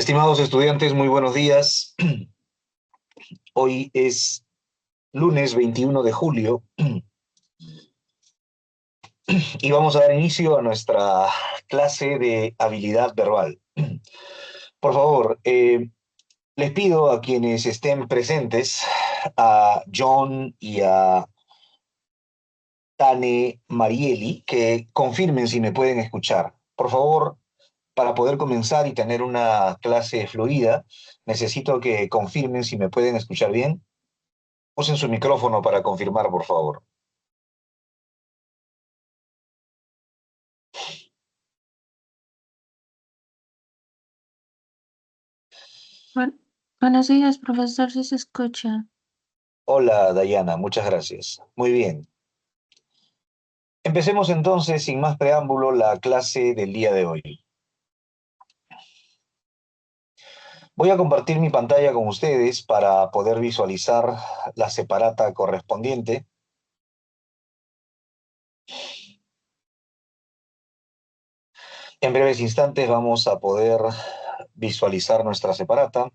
Estimados estudiantes, muy buenos días. Hoy es lunes 21 de julio y vamos a dar inicio a nuestra clase de habilidad verbal. Por favor, les pido a quienes estén presentes, a John y a Tane Marieli, que confirmen si me pueden escuchar. Por favor, para poder comenzar y tener una clase fluida, necesito que confirmen si me pueden escuchar bien. Usen su micrófono para confirmar, por favor. Buen- Buenos días, profesor, si se escucha. Hola, Dayana, muchas gracias. Muy bien. Empecemos entonces, sin más preámbulo, la clase del día de hoy. Voy a compartir mi pantalla con ustedes para poder visualizar la separata correspondiente. En breves instantes vamos a poder visualizar nuestra separata.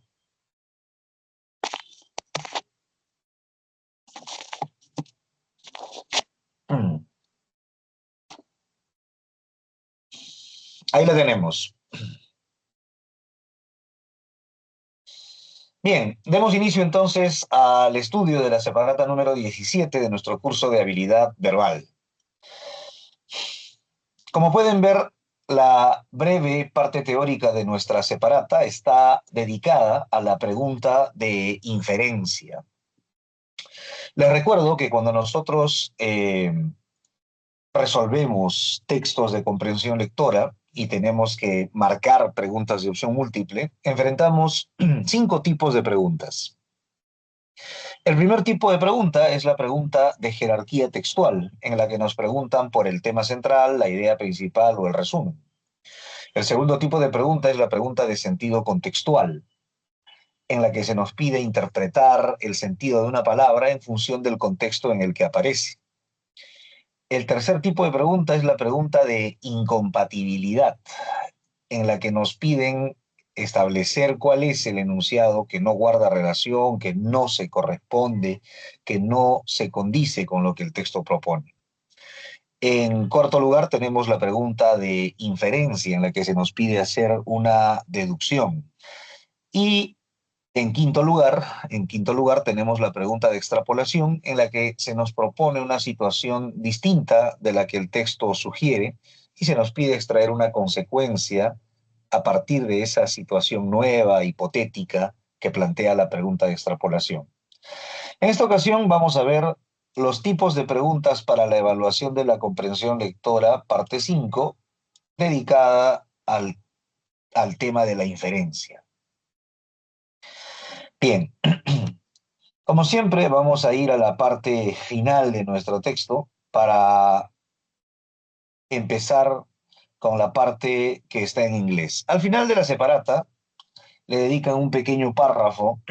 Ahí la tenemos. Bien, demos inicio entonces al estudio de la separata número 17 de nuestro curso de habilidad verbal. Como pueden ver, la breve parte teórica de nuestra separata está dedicada a la pregunta de inferencia. Les recuerdo que cuando nosotros resolvemos textos de comprensión lectora y tenemos que marcar preguntas de opción múltiple, enfrentamos 5 tipos de preguntas. El primer tipo de pregunta es la pregunta de jerarquía textual, en la que nos preguntan por el tema central, la idea principal o el resumen. El segundo tipo de pregunta es la pregunta de sentido contextual, en la que se nos pide interpretar el sentido de una palabra en función del contexto en el que aparece. El tercer tipo de pregunta es la pregunta de incompatibilidad, en la que nos piden establecer cuál es el enunciado que no guarda relación, que no se corresponde, que no se condice con lo que el texto propone. En cuarto lugar, tenemos la pregunta de inferencia, en la que se nos pide hacer una deducción. Y en quinto lugar tenemos la pregunta de extrapolación, en la que se nos propone una situación distinta de la que el texto sugiere y se nos pide extraer una consecuencia a partir de esa situación nueva, hipotética, que plantea la pregunta de extrapolación. En esta ocasión vamos a ver los tipos de preguntas para la evaluación de la comprensión lectora, parte 5, dedicada al tema de la inferencia. Bien, como siempre, vamos a ir a la parte final de nuestro texto para empezar con la parte que está en inglés. Al final de la separata le dedican un pequeño párrafo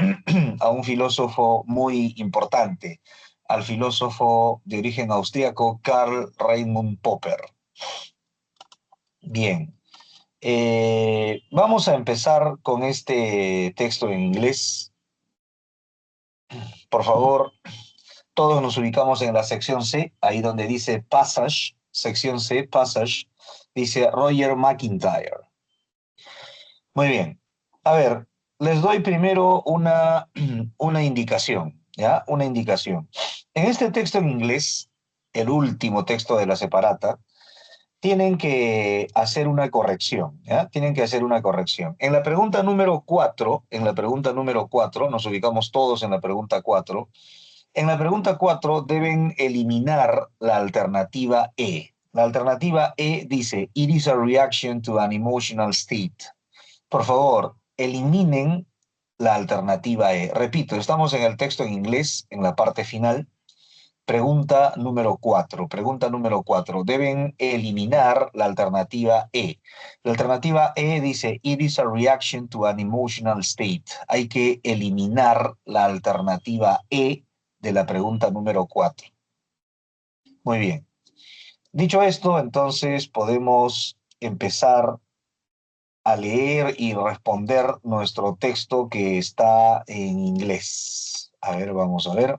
a un filósofo muy importante, al filósofo de origen austríaco Karl Raimund Popper. Bien, vamos a empezar con este texto en inglés. Por favor, todos nos ubicamos en la sección C, ahí donde dice Passage, sección C, Passage, dice Roger McIntyre. Muy bien. A ver, les doy primero una indicación, ¿ya? Una indicación. En este texto en inglés, el último texto de la separata, tienen que hacer una corrección, ¿ya? Tienen que hacer una corrección. En la pregunta número 4, nos ubicamos todos en la pregunta 4. En la pregunta 4 deben eliminar la alternativa E. La alternativa E dice, It is a reaction to an emotional state. Por favor, eliminen la alternativa E. Repito, estamos en el texto en inglés, en la parte final. Pregunta número 4. Pregunta número 4. Deben eliminar la alternativa E. La alternativa E dice, It is a reaction to an emotional state. Hay que eliminar la alternativa E de la pregunta número 4. Muy bien. Dicho esto, entonces podemos empezar a leer y responder nuestro texto que está en inglés. A ver, vamos a ver.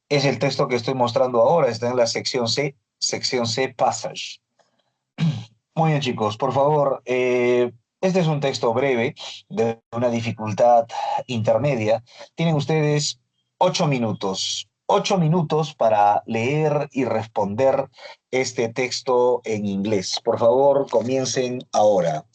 Es el texto que estoy mostrando ahora, está en la sección C, Passage. Muy bien, chicos, por favor, este es un texto breve de una dificultad intermedia. Tienen ustedes 8 minutos, 8 minutos para leer y responder este texto en inglés. Por favor, comiencen ahora.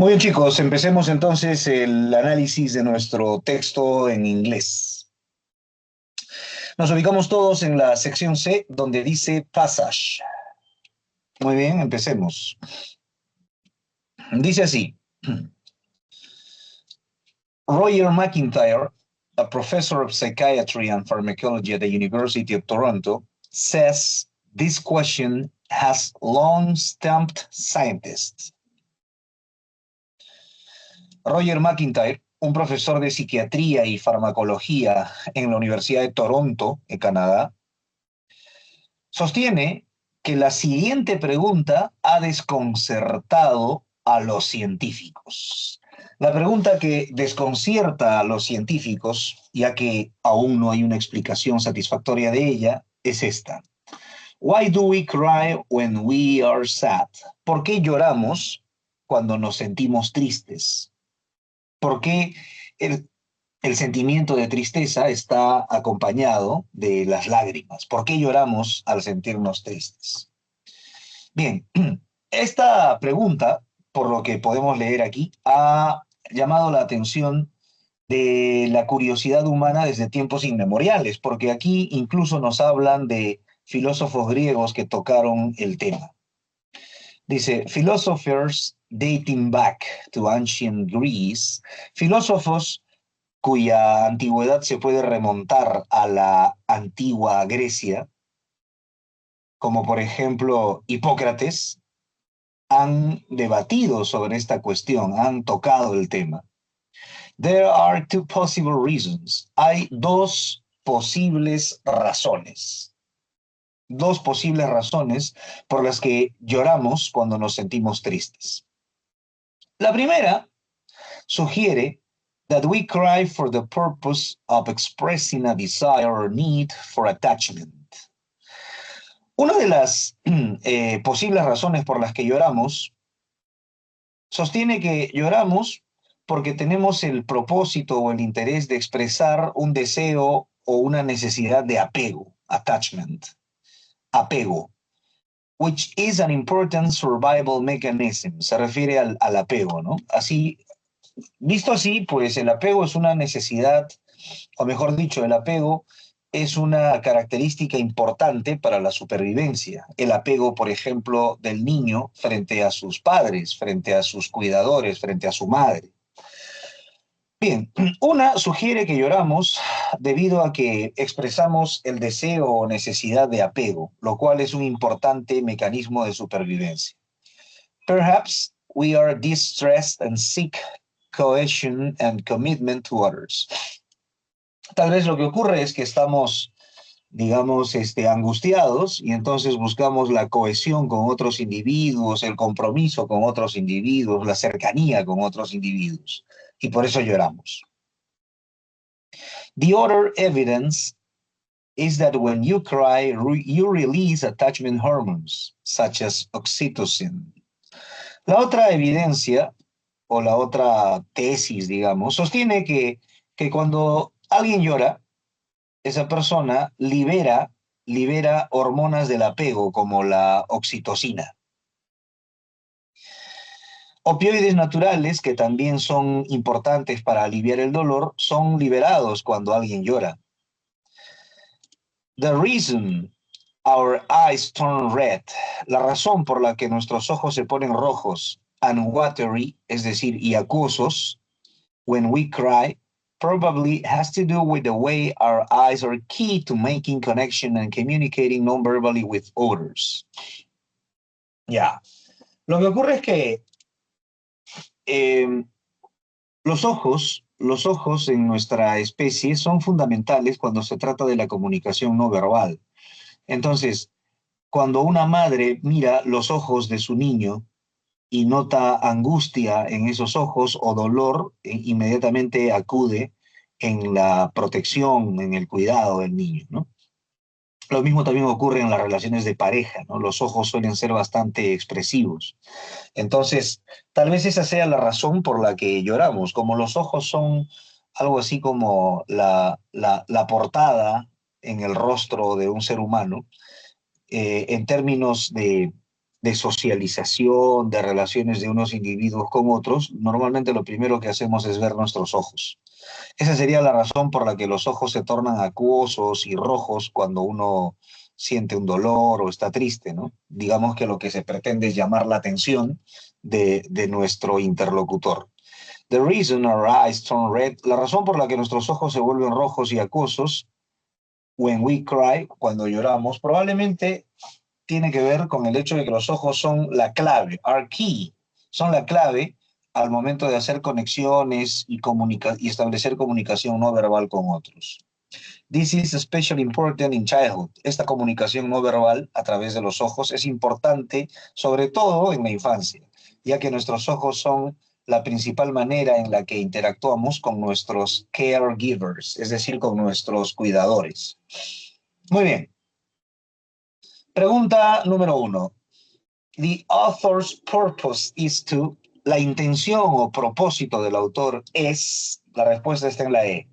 Muy bien, chicos, empecemos entonces el análisis de nuestro texto en inglés. Nos ubicamos todos en la sección C, donde dice passage. Muy bien, empecemos. Dice así. Roger McIntyre, a professor of psychiatry and pharmacology at the University of Toronto, says this question has long stumped scientists. Roger McIntyre, un profesor de psiquiatría y farmacología en la Universidad de Toronto, en Canadá, sostiene que la siguiente pregunta ha desconcertado a los científicos. La pregunta que desconcierta a los científicos, ya que aún no hay una explicación satisfactoria de ella, es esta. Why do we cry when we are sad? ¿Por qué lloramos cuando nos sentimos tristes? ¿Por qué el sentimiento de tristeza está acompañado de las lágrimas? ¿Por qué lloramos al sentirnos tristes? Bien, esta pregunta, por lo que podemos leer aquí, ha llamado la atención de la curiosidad humana desde tiempos inmemoriales, porque aquí incluso nos hablan de filósofos griegos que tocaron el tema. Dice, philosophers dating back to ancient Greece, filósofos cuya antigüedad se puede remontar a la antigua Grecia, como por ejemplo Hipócrates, han debatido sobre esta cuestión, han tocado el tema. There are two possible reasons. Hay dos posibles razones. Dos posibles razones por las que lloramos cuando nos sentimos tristes. La primera sugiere that we cry for the purpose of expressing a desire or need for attachment. Una de las posibles razones por las que lloramos sostiene que lloramos porque tenemos el propósito o el interés de expresar un deseo o una necesidad de apego, attachment, apego, which is an important survival mechanism. Se refiere al apego, ¿no? Así, visto así, pues el apego es una necesidad, o mejor dicho, el apego es una característica importante para la supervivencia. El apego, por ejemplo, del niño frente a sus padres, frente a sus cuidadores, frente a su madre. Bien, una sugiere que lloramos debido a que expresamos el deseo o necesidad de apego, lo cual es un importante mecanismo de supervivencia. Perhaps we are distressed and seek cohesion and commitment to others. Tal vez lo que ocurre es que estamos, digamos, angustiados y entonces buscamos la cohesión con otros individuos, el compromiso con otros individuos, la cercanía con otros individuos. Y por eso lloramos. The other evidence is that when you cry, you release attachment hormones, such as oxytocin. La otra evidencia, o la otra tesis, digamos, sostiene que cuando alguien llora, esa persona libera hormonas del apego, como la oxitocina. Opioides naturales, que también son importantes para aliviar el dolor, son liberados cuando alguien llora. The reason our eyes turn red, la razón por la que nuestros ojos se ponen rojos, and watery, es decir, y acuosos, when we cry, probably has to do with the way our eyes are key to making connection and communicating non-verbally with others. Ya. Lo que ocurre es que los ojos en nuestra especie son fundamentales cuando se trata de la comunicación no verbal. Entonces, cuando una madre mira los ojos de su niño y nota angustia en esos ojos o dolor, inmediatamente acude en la protección, en el cuidado del niño, ¿no? Lo mismo también ocurre en las relaciones de pareja, ¿no? Los ojos suelen ser bastante expresivos. Entonces, tal vez esa sea la razón por la que lloramos. Como los ojos son algo así como la portada en el rostro de un ser humano, en términos de socialización, de relaciones de unos individuos con otros, normalmente lo primero que hacemos es ver nuestros ojos. Esa sería la razón por la que los ojos se tornan acuosos y rojos cuando uno siente un dolor o está triste, ¿no? Digamos que lo que se pretende es llamar la atención de nuestro interlocutor. The reason our eyes turn red, la razón por la que nuestros ojos se vuelven rojos y acuosos when we cry, cuando lloramos, probablemente tiene que ver con el hecho de que los ojos son la clave, our key, son la clave al momento de hacer conexiones y establecer comunicación no verbal con otros. This is especially important in childhood. Esta comunicación no verbal a través de los ojos es importante, sobre todo en la infancia, ya que nuestros ojos son la principal manera en la que interactuamos con nuestros caregivers, es decir, con nuestros cuidadores. Muy bien. Pregunta número 1. The author's purpose is to, la intención o propósito del autor es, la respuesta está en la E,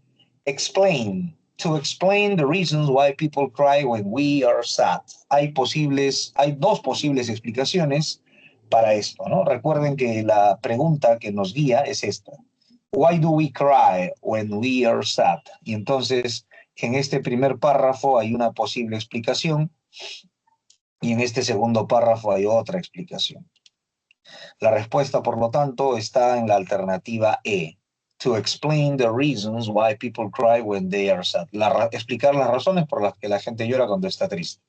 explain, to explain the reasons why people cry when we are sad. Hay dos posibles explicaciones para esto, ¿no? Recuerden que la pregunta que nos guía es esta. Why do we cry when we are sad? Y entonces, en este primer párrafo hay una posible explicación y en este segundo párrafo hay otra explicación. La respuesta, por lo tanto, está en la alternativa E. To explain the reasons why people cry when they are sad. Explicar las razones por las que la gente llora cuando está triste.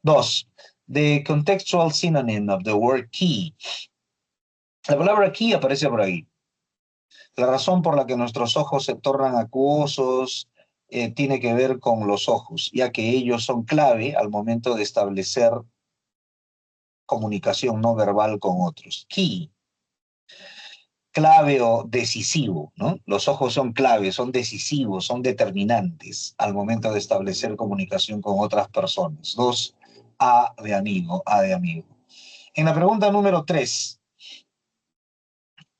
2. The contextual synonym of the word key. La palabra key aparece por ahí. La razón por la que nuestros ojos se tornan acuosos tiene que ver con los ojos, ya que ellos son clave al momento de establecer comunicación no verbal con otros. Key, clave o decisivo, ¿no? Los ojos son claves, son decisivos, son determinantes al momento de establecer comunicación con otras personas. 2, A de amigo, A de amigo. En la pregunta número 3,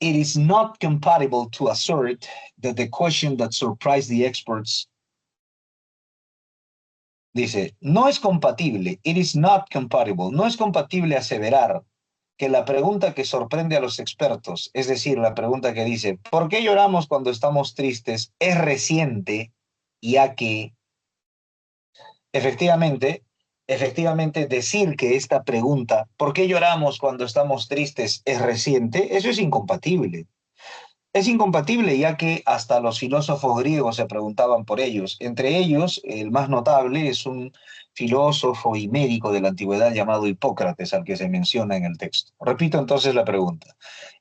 it is not compatible to assert that the question that surprised the experts. Dice, no es compatible, it is not compatible, no es compatible aseverar que la pregunta que sorprende a los expertos, es decir, la pregunta que dice, ¿por qué lloramos cuando estamos tristes? Es reciente, ya que efectivamente, efectivamente decir que esta pregunta, ¿por qué lloramos cuando estamos tristes? Es reciente, eso es incompatible. Es incompatible ya que hasta los filósofos griegos se preguntaban por ellos. Entre ellos, el más notable es un filósofo y médico de la antigüedad llamado Hipócrates, al que se menciona en el texto. Repito entonces la pregunta.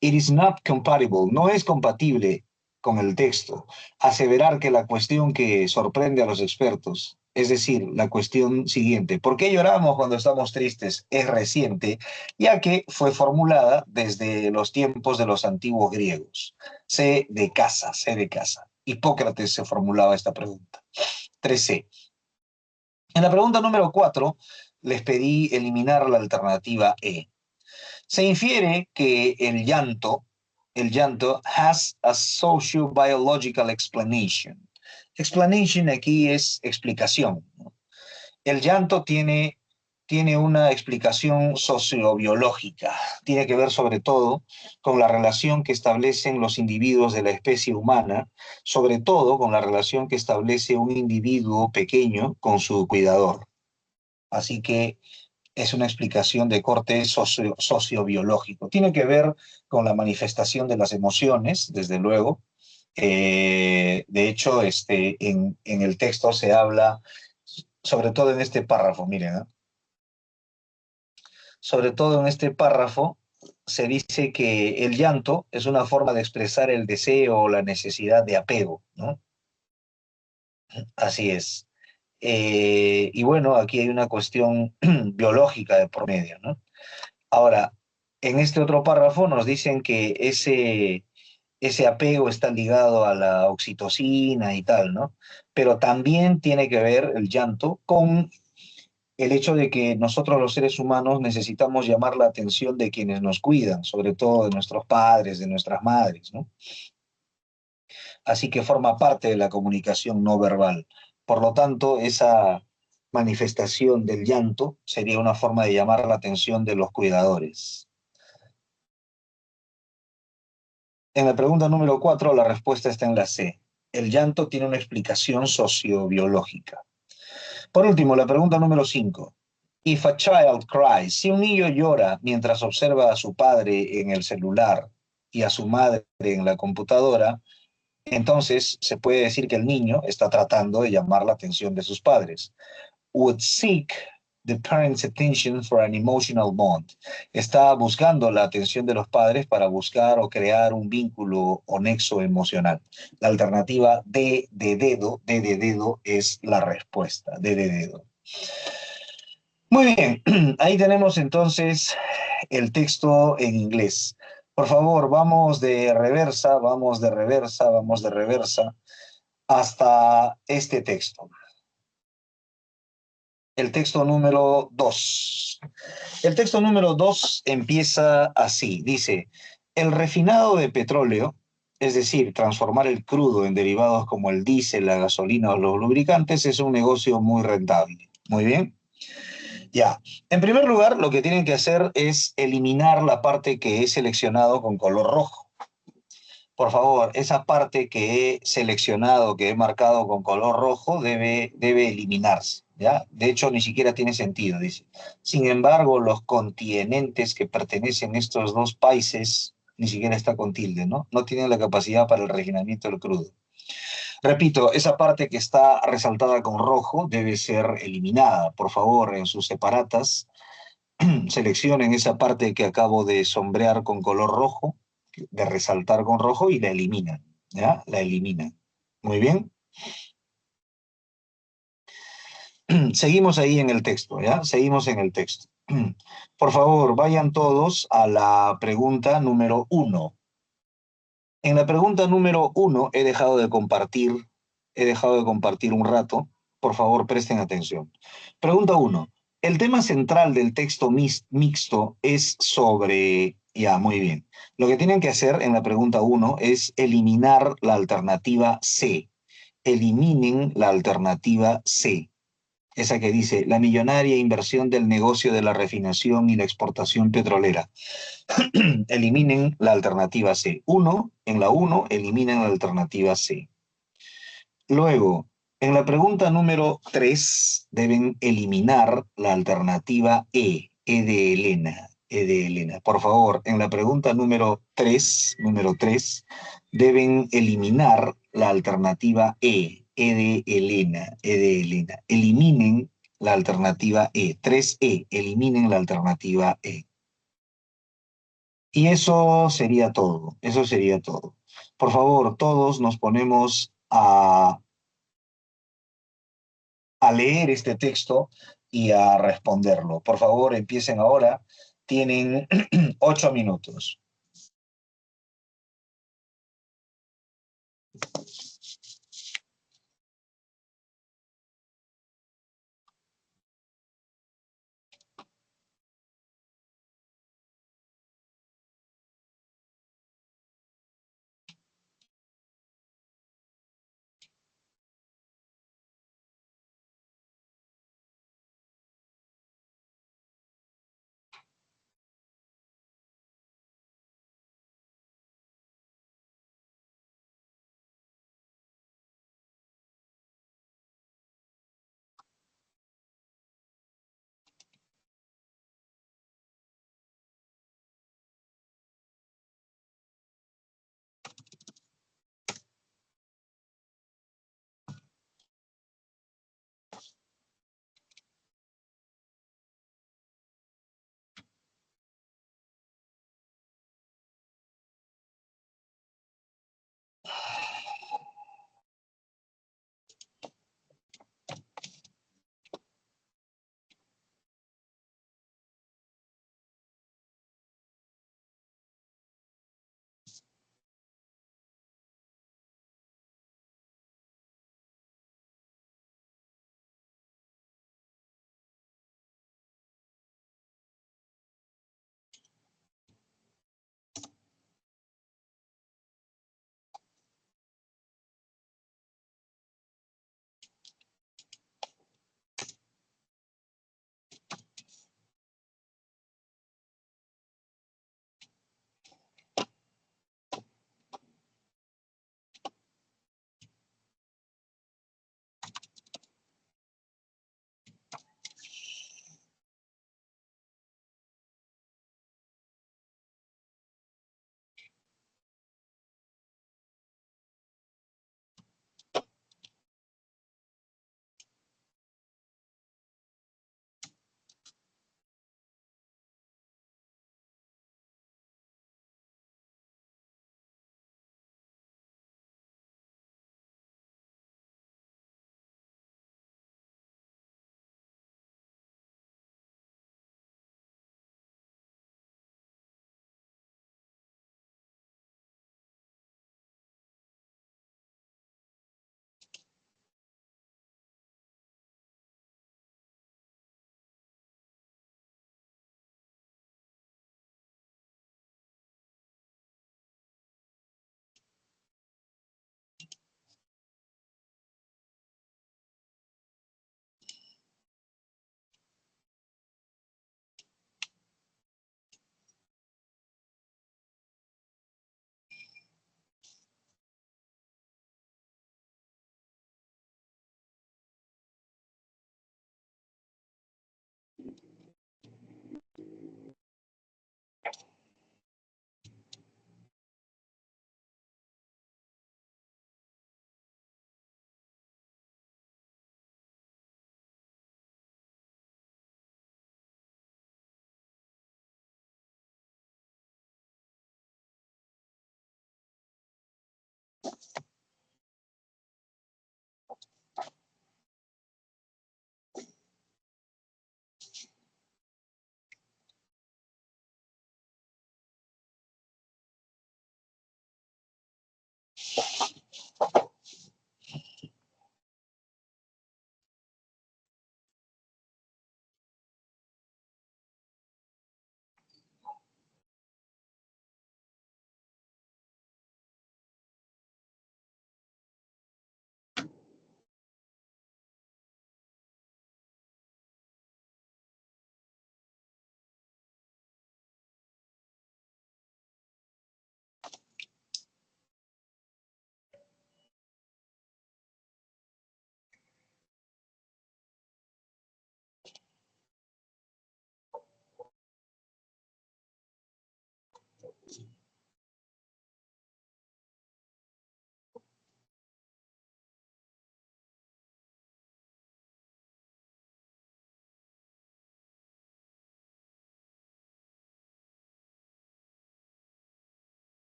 It is not compatible, no es compatible con el texto aseverar que la cuestión que sorprende a los expertos, es decir, la cuestión siguiente, ¿por qué lloramos cuando estamos tristes? Es reciente, ya que fue formulada desde los tiempos de los antiguos griegos. C de casa, C de casa. Hipócrates se formulaba esta pregunta. 3C. En la pregunta número 4 les pedí eliminar la alternativa E. Se infiere que el llanto has a socio-biological explanation. Explanation aquí es explicación, ¿no? El llanto tiene una explicación sociobiológica. Tiene que ver sobre todo con la relación que establecen los individuos de la especie humana, sobre todo con la relación que establece un individuo pequeño con su cuidador. Así que es una explicación de corte sociobiológico. Tiene que ver con la manifestación de las emociones, desde luego. De hecho, en el texto se habla, sobre todo en este párrafo, miren, ¿eh? Sobre todo en este párrafo se dice que el llanto es una forma de expresar el deseo o la necesidad de apego, ¿no? Así es. Y bueno, aquí hay una cuestión biológica de por medio, ¿no? Ahora, en este otro párrafo nos dicen que ese apego está ligado a la oxitocina y tal, ¿no? Pero también tiene que ver el llanto con el hecho de que nosotros los seres humanos necesitamos llamar la atención de quienes nos cuidan, sobre todo de nuestros padres, de nuestras madres, ¿no? Así que forma parte de la comunicación no verbal. Por lo tanto, manifestación del llanto sería una forma de llamar la atención de los cuidadores. En la pregunta número 4, la respuesta está en la C. El llanto tiene una explicación sociobiológica. Por último, la pregunta número 5. If a child cries, si un niño llora mientras observa a su padre en el celular y a su madre en la computadora, entonces se puede decir que el niño está tratando de llamar la atención de sus padres. Would seek the parents' attention for an emotional bond. Está buscando la atención de los padres para buscar o crear un vínculo o nexo emocional. La alternativa D de dedo es la respuesta, D de dedo. Muy bien, ahí tenemos entonces el texto en inglés. Por favor, vamos de reversa, vamos de reversa, vamos de reversa hasta este texto. El texto número 2. El texto número 2 empieza así. Dice, el refinado de petróleo, es decir, transformar el crudo en derivados como el diésel, la gasolina o los lubricantes, es un negocio muy rentable. Muy bien. Ya. En primer lugar, lo que tienen que hacer es eliminar la parte que he seleccionado con color rojo. Por favor, esa parte que he seleccionado, que he marcado con color rojo, debe eliminarse, ¿ya? De hecho, ni siquiera tiene sentido, dice. Sin embargo, los continentes que pertenecen a estos dos países, ni siquiera está con tilde, ¿no? No tienen la capacidad para el refinamiento del crudo. Repito, esa parte que está resaltada con rojo debe ser eliminada. Por favor, en sus separatas, seleccionen esa parte que acabo de sombrear con color rojo, de resaltar con rojo y la eliminan, ¿ya? La eliminan. Muy bien. Seguimos ahí en el texto, ¿ya? Seguimos en el texto. Por favor, vayan todos a la pregunta número 1. En la pregunta número 1 he dejado de compartir un rato. Por favor, presten atención. Pregunta 1. El tema central del texto mixto es sobre... Ya, muy bien. Lo que tienen que hacer en la pregunta 1 es eliminar la alternativa C. Eliminen la alternativa C. Esa que dice la millonaria inversión del negocio de la refinación y la exportación petrolera. Eliminen la alternativa C. En la 1, eliminen la alternativa C. Luego, en la pregunta número 3, deben eliminar la alternativa E de Elena, E de Elena. Por favor, en la pregunta número 3, deben eliminar la alternativa E de Elena, E de Elena. Eliminen la alternativa E, 3E, eliminen la alternativa E. Y eso sería todo. Por favor, todos nos ponemos a leer este texto y a responderlo. Por favor, empiecen ahora. Tienen 8 minutos.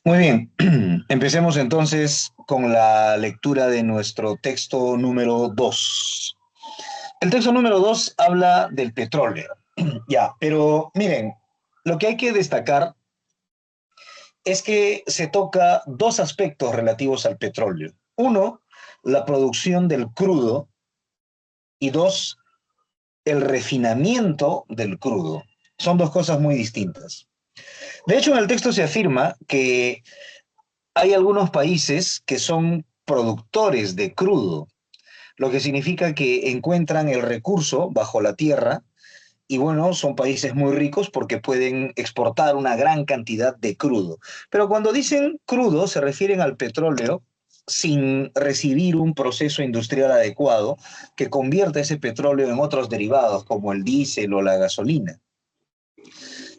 Muy bien, empecemos entonces con la lectura de nuestro texto número 2. El texto número 2 habla del petróleo. Ya, pero miren, lo que hay que destacar es que se toca dos aspectos relativos al petróleo. Uno, la producción del crudo y dos, el refinamiento del crudo. Son dos cosas muy distintas. De hecho, en el texto se afirma que hay algunos países que son productores de crudo, lo que significa que encuentran el recurso bajo la tierra y bueno, son países muy ricos porque pueden exportar una gran cantidad de crudo. Pero cuando dicen crudo se refieren al petróleo sin recibir un proceso industrial adecuado que convierta ese petróleo en otros derivados como el diésel o la gasolina.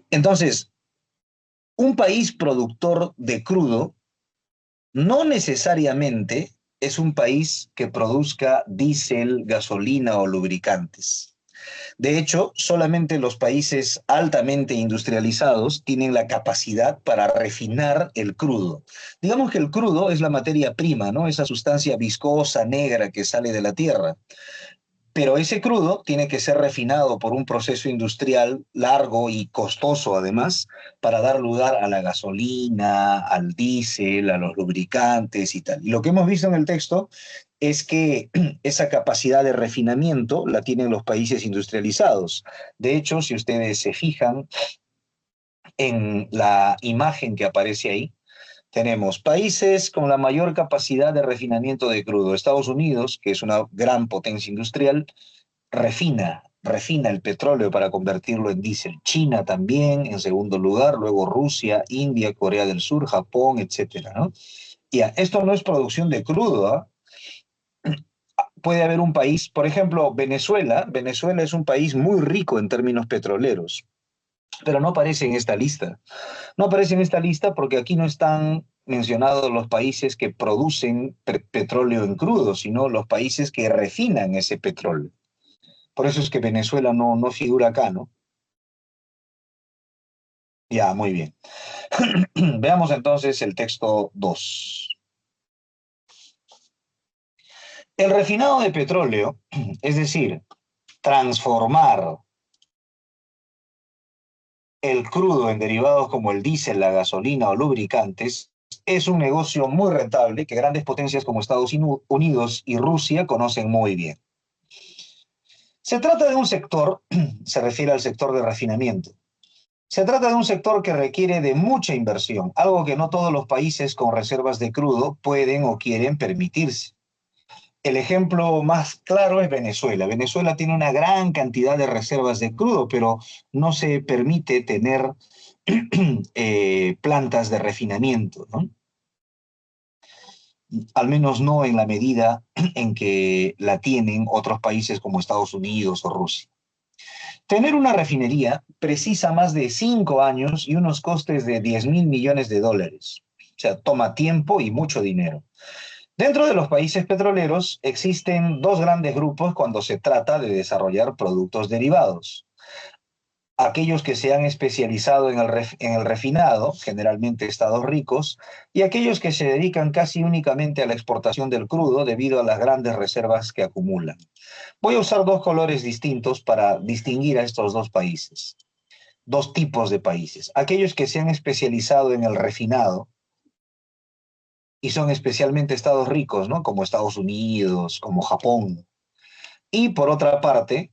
Entonces, un país productor de crudo no necesariamente es un país que produzca diésel, gasolina o lubricantes. De hecho, solamente los países altamente industrializados tienen la capacidad para refinar el crudo. Digamos que el crudo es la materia prima, ¿no? Esa sustancia viscosa, negra que sale de la tierra. Pero ese crudo tiene que ser refinado por un proceso industrial largo y costoso, además, para dar lugar a la gasolina, al diésel, a los lubricantes y tal. Y lo que hemos visto en el texto es que esa capacidad de refinamiento la tienen los países industrializados. De hecho, si ustedes se fijan en la imagen que aparece ahí, tenemos países con la mayor capacidad de refinamiento de crudo. Estados Unidos, que es una gran potencia industrial, refina el petróleo para convertirlo en diésel. China también, en segundo lugar, luego Rusia, India, Corea del Sur, Japón, etcétera, ¿no? Ya, esto no es producción de crudo, ¿ah? Puede haber un país, por ejemplo, Venezuela. Venezuela es un país muy rico en términos petroleros, pero no aparece en esta lista. No aparece en esta lista porque aquí no están mencionados los países que producen petróleo en crudo, sino los países que refinan ese petróleo. Por eso es que Venezuela no figura acá, ¿no? Ya, muy bien. Veamos entonces el texto 2. El refinado de petróleo, es decir, transformar el crudo en derivados como el diésel, la gasolina o lubricantes, es un negocio muy rentable que grandes potencias como Estados Unidos y Rusia conocen muy bien. Se trata de un sector, se refiere al sector de refinamiento. Se trata de un sector que requiere de mucha inversión, algo que no todos los países con reservas de crudo pueden o quieren permitirse. El ejemplo más claro es Venezuela. Venezuela tiene una gran cantidad de reservas de crudo, pero no se permite tener plantas de refinamiento, ¿no? Al menos no en la medida en que la tienen otros países como Estados Unidos o Rusia. Tener una refinería precisa más de 5 años y unos costes de 10.000 millones de dólares. O sea, toma tiempo y mucho dinero. Dentro de los países petroleros existen dos grandes grupos cuando se trata de desarrollar productos derivados. Aquellos que se han especializado en el refinado, generalmente estados ricos, y aquellos que se dedican casi únicamente a la exportación del crudo debido a las grandes reservas que acumulan. Voy a usar dos colores distintos para distinguir a estos dos países, dos tipos de países. Aquellos que se han especializado en el refinado y son especialmente estados ricos, ¿no? Como Estados Unidos, como Japón. Y por otra parte,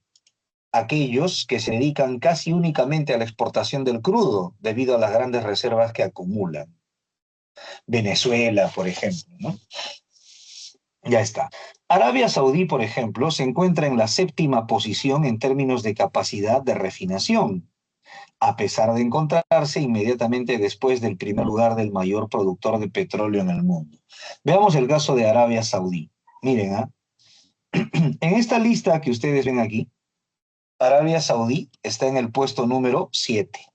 aquellos que se dedican casi únicamente a la exportación del crudo debido a las grandes reservas que acumulan. Venezuela, por ejemplo, ¿no? Ya está. Arabia Saudí, por ejemplo, se encuentra en la séptima posición en términos de capacidad de refinación, a pesar de encontrarse inmediatamente después del primer lugar del mayor productor de petróleo en el mundo. Veamos el caso de Arabia Saudí. Miren, ¿ah? En esta lista que ustedes ven aquí, Arabia Saudí está en el puesto número 7.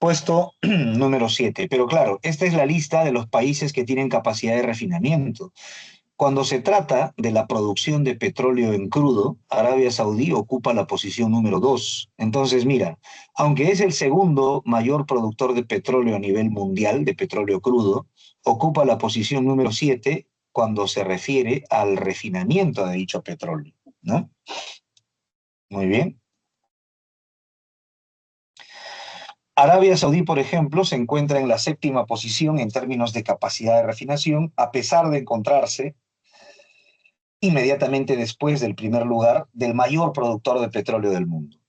Puesto número 7. Pero claro, esta es la lista de los países que tienen capacidad de refinamiento. Cuando se trata de la producción de petróleo en crudo, Arabia Saudí ocupa la posición número 2. Entonces, mira, aunque es el segundo mayor productor de petróleo a nivel mundial, de petróleo crudo, ocupa la posición número 7 cuando se refiere al refinamiento de dicho petróleo, ¿no? Muy bien. Arabia Saudí, por ejemplo, se encuentra en la séptima posición en términos de capacidad de refinación, a pesar de encontrarse inmediatamente después del primer lugar del mayor productor de petróleo del mundo.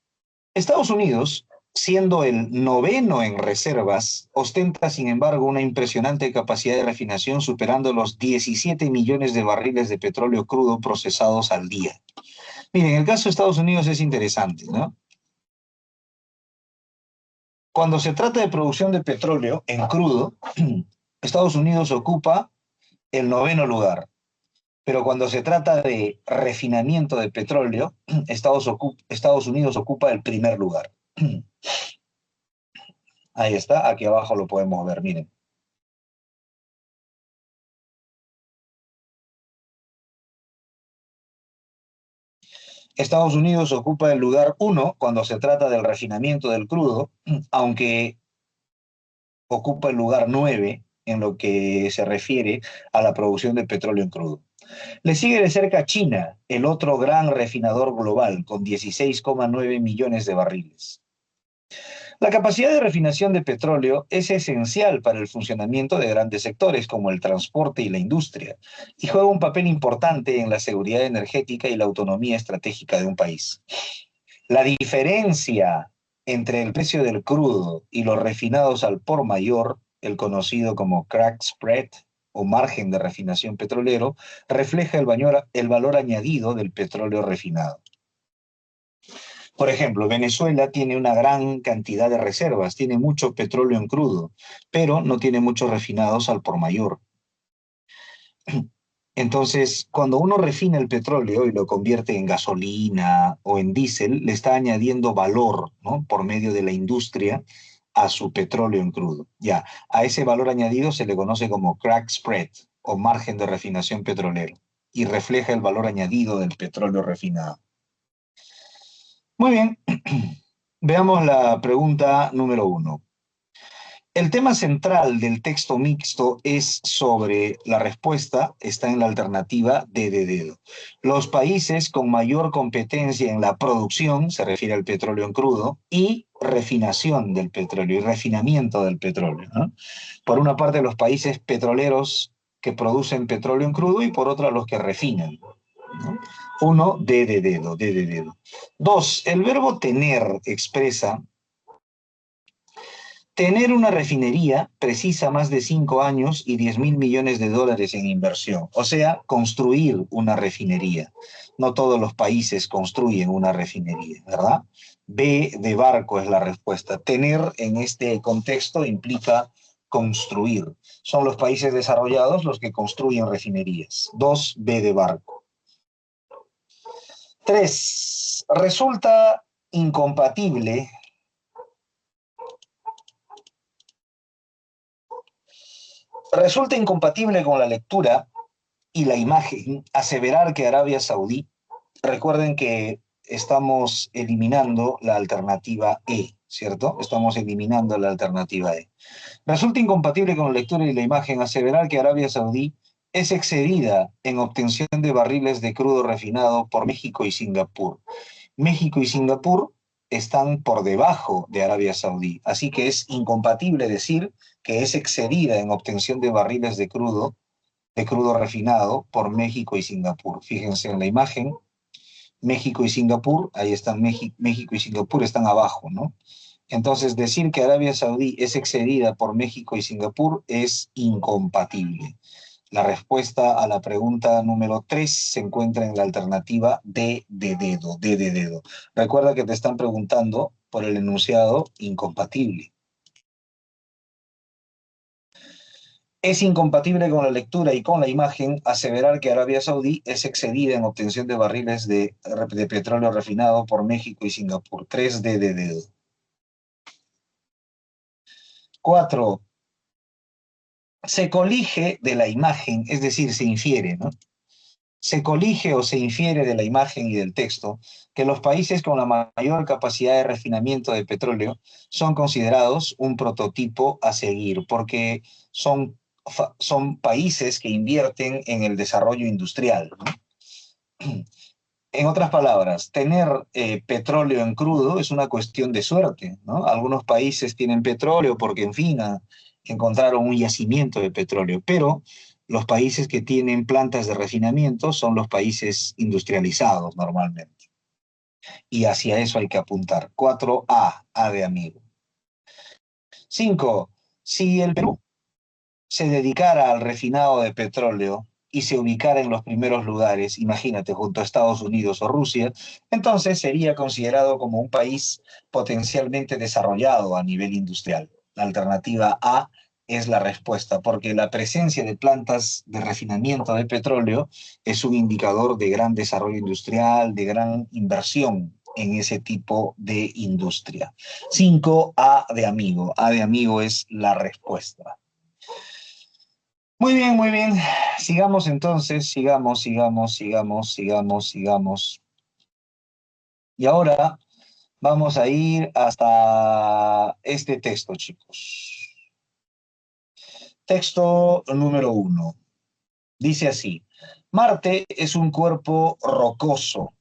Estados Unidos, siendo el noveno en reservas, ostenta, sin embargo, una impresionante capacidad de refinación superando los 17 millones de barriles de petróleo crudo procesados al día. Miren, el caso de Estados Unidos es interesante, ¿no? Cuando se trata de producción de petróleo en crudo, Estados Unidos ocupa el noveno lugar. Pero cuando se trata de refinamiento de petróleo, Estados Unidos ocupa el primer lugar. Ahí está, aquí abajo lo podemos ver, miren. Estados Unidos ocupa el lugar 1 cuando se trata del refinamiento del crudo, aunque ocupa el lugar 9 en lo que se refiere a la producción de petróleo en crudo. Le sigue de cerca China, el otro gran refinador global, con 16,9 millones de barriles. La capacidad de refinación de petróleo es esencial para el funcionamiento de grandes sectores como el transporte y la industria, y juega un papel importante en la seguridad energética y la autonomía estratégica de un país. La diferencia entre el precio del crudo y los refinados al por mayor, el conocido como crack spread o margen de refinación petrolero, refleja el valor añadido del petróleo refinado. Por ejemplo, Venezuela tiene una gran cantidad de reservas, tiene mucho petróleo en crudo, pero no tiene muchos refinados al por mayor. Entonces, cuando uno refina el petróleo y lo convierte en gasolina o en diésel, le está añadiendo valor, ¿no? Por medio de la industria a su petróleo en crudo. Ya, a ese valor añadido se le conoce como crack spread o margen de refinación petrolero y refleja el valor añadido del petróleo refinado. Muy bien, veamos la pregunta número 1. El tema central del texto mixto es sobre la respuesta, está en la alternativa D de dedo. Los países con mayor competencia en la producción, se refiere al petróleo en crudo, y refinación del petróleo y refinamiento del petróleo, ¿no? Por una parte, los países petroleros que producen petróleo en crudo y por otra, los que refinan, ¿no? Uno, D de dedo, D de dedo. Dos, el verbo tener expresa. Tener una refinería precisa más de 5 años y 10.000 millones de dólares en inversión. O sea, construir una refinería. No todos los países construyen una refinería, ¿verdad? B de barco es la respuesta. Tener en este contexto implica construir. Son los países desarrollados los que construyen refinerías. 2, B de barco. 3, resulta incompatible con la lectura y la imagen aseverar que Arabia Saudí, recuerden que estamos eliminando la alternativa E, ¿cierto? Estamos eliminando la alternativa E. Resulta incompatible con la lectura y la imagen aseverar que Arabia Saudí es excedida en obtención de barriles de crudo refinado por México y Singapur. México y Singapur están por debajo de Arabia Saudí, así que es incompatible decir que es excedida en obtención de barriles de crudo refinado por México y Singapur. Fíjense en la imagen, México y Singapur, ahí están México y Singapur están abajo, ¿no? Entonces, decir que Arabia Saudí es excedida por México y Singapur es incompatible. La respuesta a la pregunta número 3 se encuentra en la alternativa D de dedo, D de dedo. Recuerda que te están preguntando por el enunciado incompatible. Es incompatible con la lectura y con la imagen aseverar que Arabia Saudí es excedida en obtención de barriles de petróleo refinado por México y Singapur. 3D de dedo. 4. Se colige de la imagen, es decir, se infiere, ¿no? Se colige o se infiere de la imagen y del texto que los países con la mayor capacidad de refinamiento de petróleo son considerados un prototipo a seguir, porque son países que invierten en el desarrollo industrial, ¿no? En otras palabras, tener petróleo en crudo es una cuestión de suerte, ¿no? Algunos países tienen petróleo porque, en fin, encontraron un yacimiento de petróleo, pero los países que tienen plantas de refinamiento son los países industrializados normalmente. Y hacia eso hay que apuntar. 4A, A de amigo. 5. Si el Perú se dedicara al refinado de petróleo y se ubicara en los primeros lugares, imagínate, junto a Estados Unidos o Rusia, entonces sería considerado como un país potencialmente desarrollado a nivel industrial. La alternativa A es la respuesta, porque la presencia de plantas de refinamiento de petróleo es un indicador de gran desarrollo industrial, de gran inversión en ese tipo de industria. 5A de amigo. A de amigo es la respuesta. Muy bien, muy bien. Sigamos entonces, sigamos. Y ahora vamos a ir hasta este texto, chicos. Texto número 1. Dice así: Marte es un cuerpo rocoso,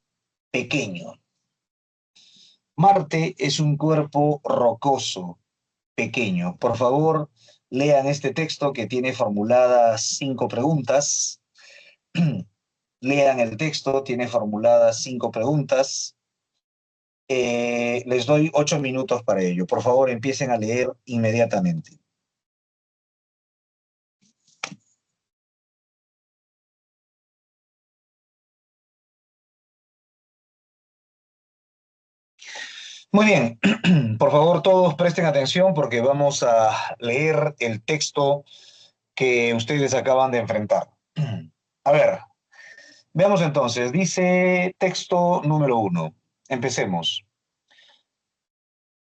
pequeño. Marte es un cuerpo rocoso, pequeño. Por favor, lean este texto que tiene formuladas 5 preguntas. Lean el texto, tiene formuladas 5 preguntas. Les doy 8 minutos para ello. Por favor, empiecen a leer inmediatamente. Muy bien, por favor, todos presten atención porque vamos a leer el texto que ustedes acaban de enfrentar. A ver, veamos entonces. Dice texto número 1. Empecemos.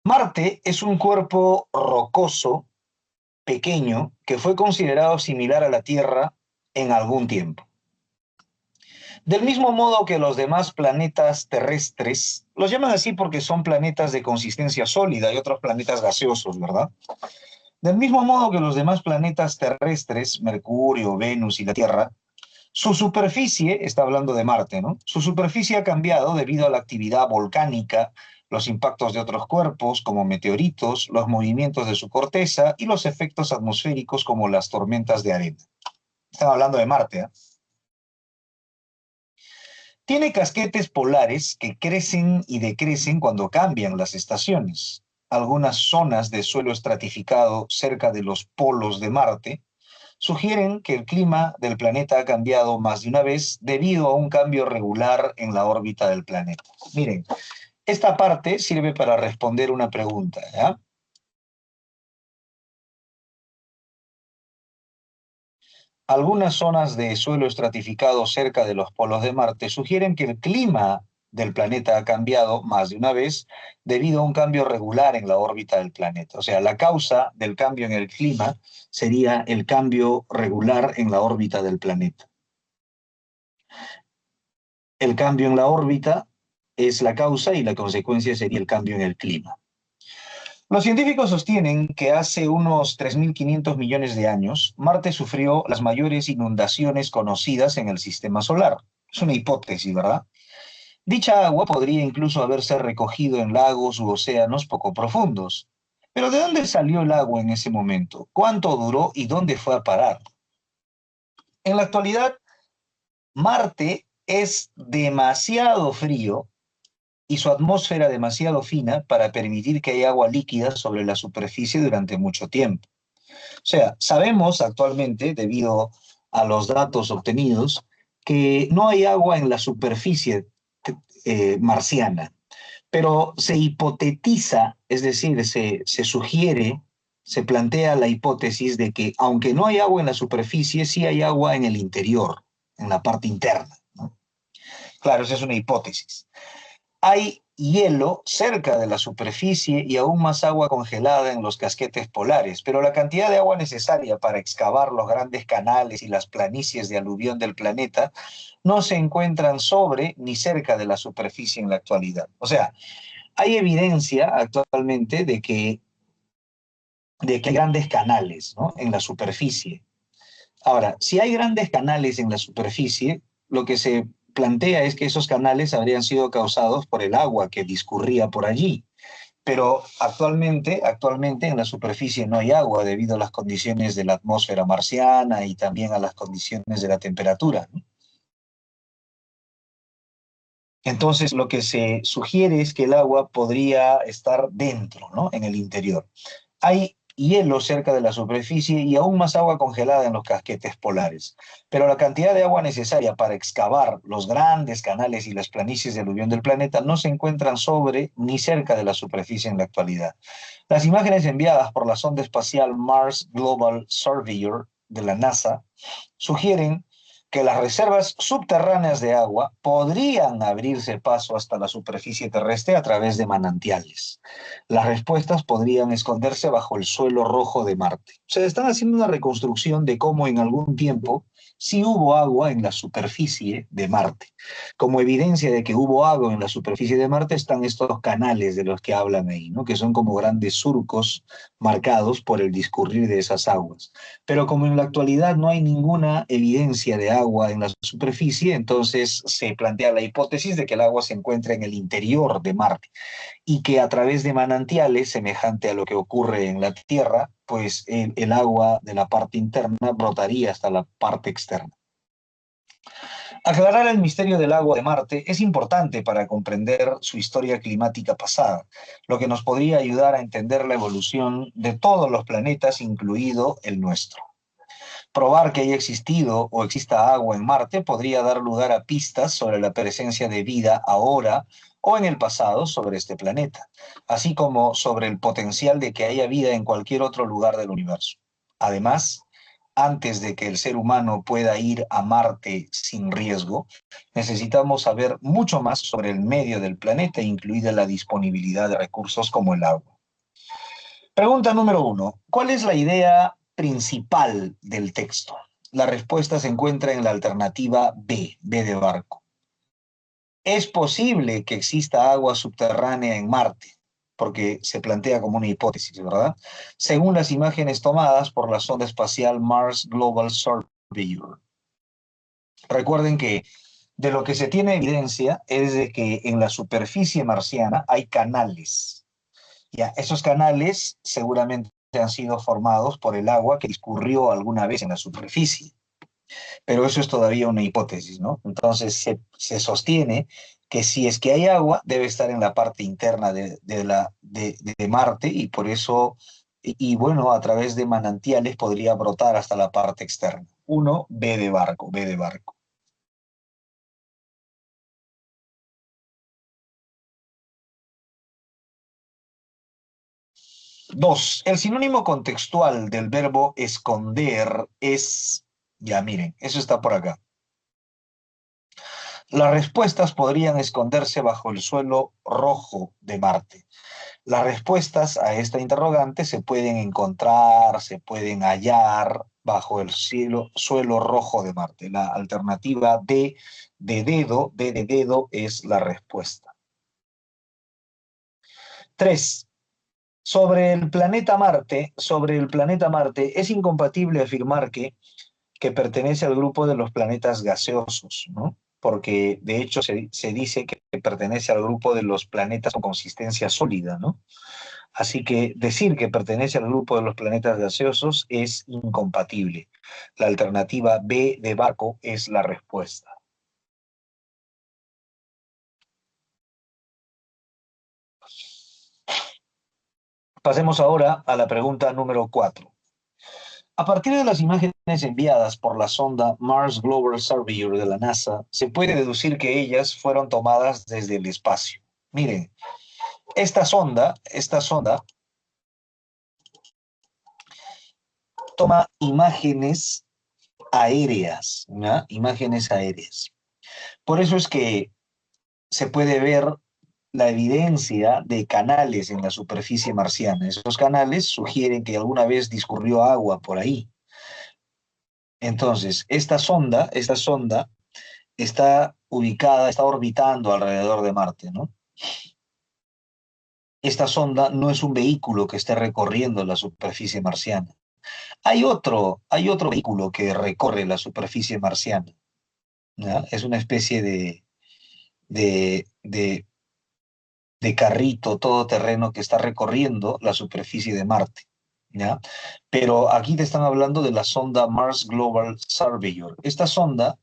Marte es un cuerpo rocoso, pequeño, que fue considerado similar a la Tierra en algún tiempo. Del mismo modo que los demás planetas terrestres, los llaman así porque son planetas de consistencia sólida y otros planetas gaseosos, ¿verdad? Del mismo modo que los demás planetas terrestres, Mercurio, Venus y la Tierra, su superficie, está hablando de Marte, ¿no? Su superficie ha cambiado debido a la actividad volcánica, los impactos de otros cuerpos como meteoritos, los movimientos de su corteza y los efectos atmosféricos como las tormentas de arena. Están hablando de Marte, ¿eh? Tiene casquetes polares que crecen y decrecen cuando cambian las estaciones. Algunas zonas de suelo estratificado cerca de los polos de Marte sugieren que el clima del planeta ha cambiado más de una vez debido a un cambio regular en la órbita del planeta. Miren, esta parte sirve para responder una pregunta, ¿ya? Algunas zonas de suelo estratificado cerca de los polos de Marte sugieren que el clima del planeta ha cambiado más de una vez debido a un cambio regular en la órbita del planeta. O sea, la causa del cambio en el clima sería el cambio regular en la órbita del planeta. El cambio en la órbita es la causa y la consecuencia sería el cambio en el clima. Los científicos sostienen que hace unos 3.500 millones de años, Marte sufrió las mayores inundaciones conocidas en el sistema solar. Es una hipótesis, ¿verdad? Dicha agua podría incluso haberse recogido en lagos u océanos poco profundos. Pero ¿de dónde salió el agua en ese momento? ¿Cuánto duró y dónde fue a parar? En la actualidad, Marte es demasiado frío y su atmósfera demasiado fina para permitir que haya agua líquida sobre la superficie durante mucho tiempo. O sea, sabemos actualmente, debido a los datos obtenidos, que no hay agua en la superficie marciana, pero se hipotetiza, es decir, se sugiere, se plantea la hipótesis de que aunque no hay agua en la superficie, sí hay agua en el interior, en la parte interna, ¿no? Claro, esa es una hipótesis. Hay hielo cerca de la superficie y aún más agua congelada en los casquetes polares, pero la cantidad de agua necesaria para excavar los grandes canales y las planicies de aluvión del planeta no se encuentran sobre ni cerca de la superficie en la actualidad. O sea, hay evidencia actualmente de que hay grandes canales, ¿no?, en la superficie. Ahora, si hay grandes canales en la superficie, lo que se plantea es que esos canales habrían sido causados por el agua que discurría por allí. Pero actualmente en la superficie no hay agua debido a las condiciones de la atmósfera marciana y también a las condiciones de la temperatura, ¿no? Entonces, lo que se sugiere es que el agua podría estar dentro, ¿no?, en el interior. Hay hielo cerca de la superficie y aún más agua congelada en los casquetes polares. Pero la cantidad de agua necesaria para excavar los grandes canales y las planicies de aluvión del planeta no se encuentran sobre ni cerca de la superficie en la actualidad. Las imágenes enviadas por la sonda espacial Mars Global Surveyor de la NASA sugieren que las reservas subterráneas de agua podrían abrirse paso hasta la superficie terrestre a través de manantiales. Las respuestas podrían esconderse bajo el suelo rojo de Marte. Se están haciendo una reconstrucción de cómo en algún tiempo sí hubo agua en la superficie de Marte. Como evidencia de que hubo agua en la superficie de Marte están estos canales de los que hablan ahí, ¿no?, que son como grandes surcos marcados por el discurrir de esas aguas. Pero como en la actualidad no hay ninguna evidencia de agua en la superficie, entonces se plantea la hipótesis de que el agua se encuentra en el interior de Marte y que a través de manantiales, semejante a lo que ocurre en la Tierra, pues el agua de la parte interna brotaría hasta la parte externa. Aclarar el misterio del agua de Marte es importante para comprender su historia climática pasada, lo que nos podría ayudar a entender la evolución de todos los planetas, incluido el nuestro. Probar que haya existido o exista agua en Marte podría dar lugar a pistas sobre la presencia de vida ahora o en el pasado sobre este planeta, así como sobre el potencial de que haya vida en cualquier otro lugar del universo. Además, antes de que el ser humano pueda ir a Marte sin riesgo, necesitamos saber mucho más sobre el medio del planeta, incluida la disponibilidad de recursos como el agua. Pregunta número 1. ¿Cuál es la idea principal del texto? La respuesta se encuentra en la alternativa B, B de barco. Es posible que exista agua subterránea en Marte, porque se plantea como una hipótesis, ¿verdad? Según las imágenes tomadas por la sonda espacial Mars Global Surveyor. Recuerden que de lo que se tiene evidencia es de que en la superficie marciana hay canales. Ya, esos canales seguramente han sido formados por el agua que discurrió alguna vez en la superficie, pero eso es todavía una hipótesis, ¿no? Entonces se sostiene que si es que hay agua, debe estar en la parte interna de Marte y por eso, bueno, a través de manantiales podría brotar hasta la parte externa. Uno, B de barco, B de barco. Dos, el sinónimo contextual del verbo esconder es, ya miren, eso está por acá. Las respuestas podrían esconderse bajo el suelo rojo de Marte. Las respuestas a esta interrogante se pueden encontrar, se pueden hallar bajo el suelo rojo de Marte. La alternativa D de dedo es la respuesta. 3. Sobre el planeta Marte, es incompatible afirmar que pertenece al grupo de los planetas gaseosos, ¿no? Porque de hecho se dice que pertenece al grupo de los planetas con consistencia sólida, ¿no? Así que decir que pertenece al grupo de los planetas gaseosos es incompatible. La alternativa B de barco es la respuesta. Pasemos ahora a la pregunta número 4. A partir de las imágenes enviadas por la sonda Mars Global Surveyor de la NASA, se puede deducir que ellas fueron tomadas desde el espacio. Miren, esta sonda toma imágenes aéreas, ¿no? Imágenes aéreas. Por eso es que se puede ver la evidencia de canales en la superficie marciana. Esos canales sugieren que alguna vez discurrió agua por ahí. Entonces, esta sonda está ubicada, está orbitando alrededor de Marte, ¿no? Esta sonda no es un vehículo que esté recorriendo la superficie marciana. Hay otro vehículo que recorre la superficie marciana, ¿ya? Es una especie de, de, de carrito todoterreno que está recorriendo la superficie de Marte, ¿ya? Pero aquí te están hablando de la sonda Mars Global Surveyor. Esta sonda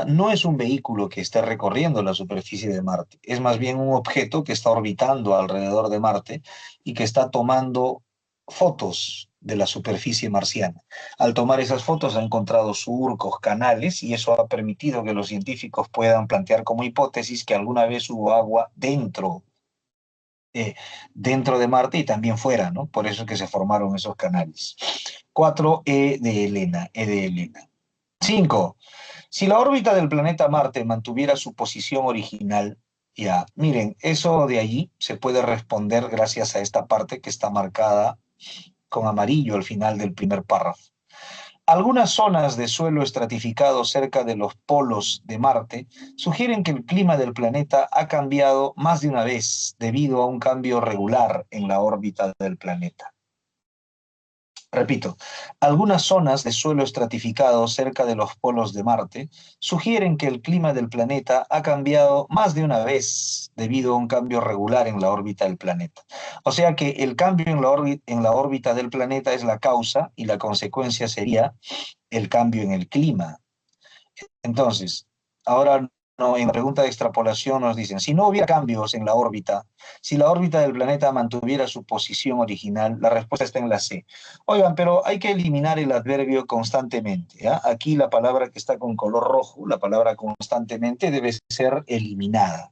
no es un vehículo que esté recorriendo la superficie de Marte, es más bien un objeto que está orbitando alrededor de Marte y que está tomando fotos de la superficie marciana. Al tomar esas fotos ha encontrado surcos, canales, y eso ha permitido que los científicos puedan plantear como hipótesis que alguna vez hubo agua eh, dentro de Marte y también fuera, ¿no? Por eso es que se formaron esos canales. 4, E de Helena. 5. Si la órbita del planeta Marte mantuviera su posición original, ya, miren, eso de allí se puede responder gracias a esta parte que está marcada con amarillo al final del primer párrafo. Algunas zonas de suelo estratificado cerca de los polos de Marte sugieren que el clima del planeta ha cambiado más de una vez debido a un cambio regular en la órbita del planeta. Repito, algunas zonas de suelo estratificado cerca de los polos de Marte sugieren que el clima del planeta ha cambiado más de una vez debido a un cambio regular en la órbita del planeta. O sea que el cambio en la órbita del planeta es la causa y la consecuencia sería el cambio en el clima. Entonces, ahora no, en la pregunta de extrapolación nos dicen, si no hubiera cambios en la órbita, si la órbita del planeta mantuviera su posición original, la respuesta está en la C. Oigan, pero hay que eliminar el adverbio constantemente, ¿ya? Aquí la palabra que está con color rojo, la palabra constantemente, debe ser eliminada.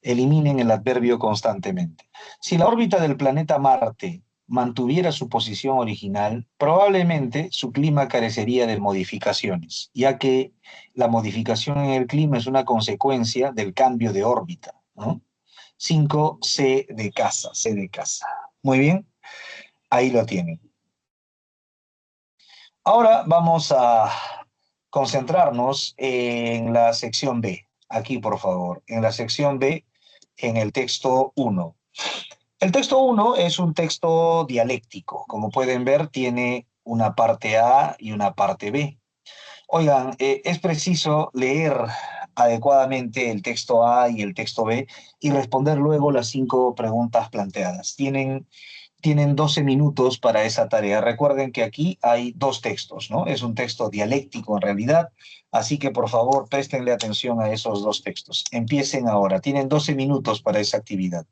Eliminen el adverbio constantemente. Si la órbita del planeta Marte mantuviera su posición original, probablemente su clima carecería de modificaciones, ya que la modificación en el clima es una consecuencia del cambio de órbita, ¿no? 5, C de casa. Muy bien, ahí lo tienen. Ahora vamos a concentrarnos en la sección B. Aquí, por favor, en la sección B, en el texto 1. El texto 1 es un texto dialéctico. Como pueden ver, tiene una parte A y una parte B. Oigan, es preciso leer adecuadamente el texto A y el texto B y responder luego las 5 preguntas planteadas. Tienen 12 minutos para esa tarea. Recuerden que aquí hay dos textos, ¿no? Es un texto dialéctico en realidad, así que por favor préstenle atención a esos dos textos. Empiecen ahora. Tienen 12 minutos para esa actividad.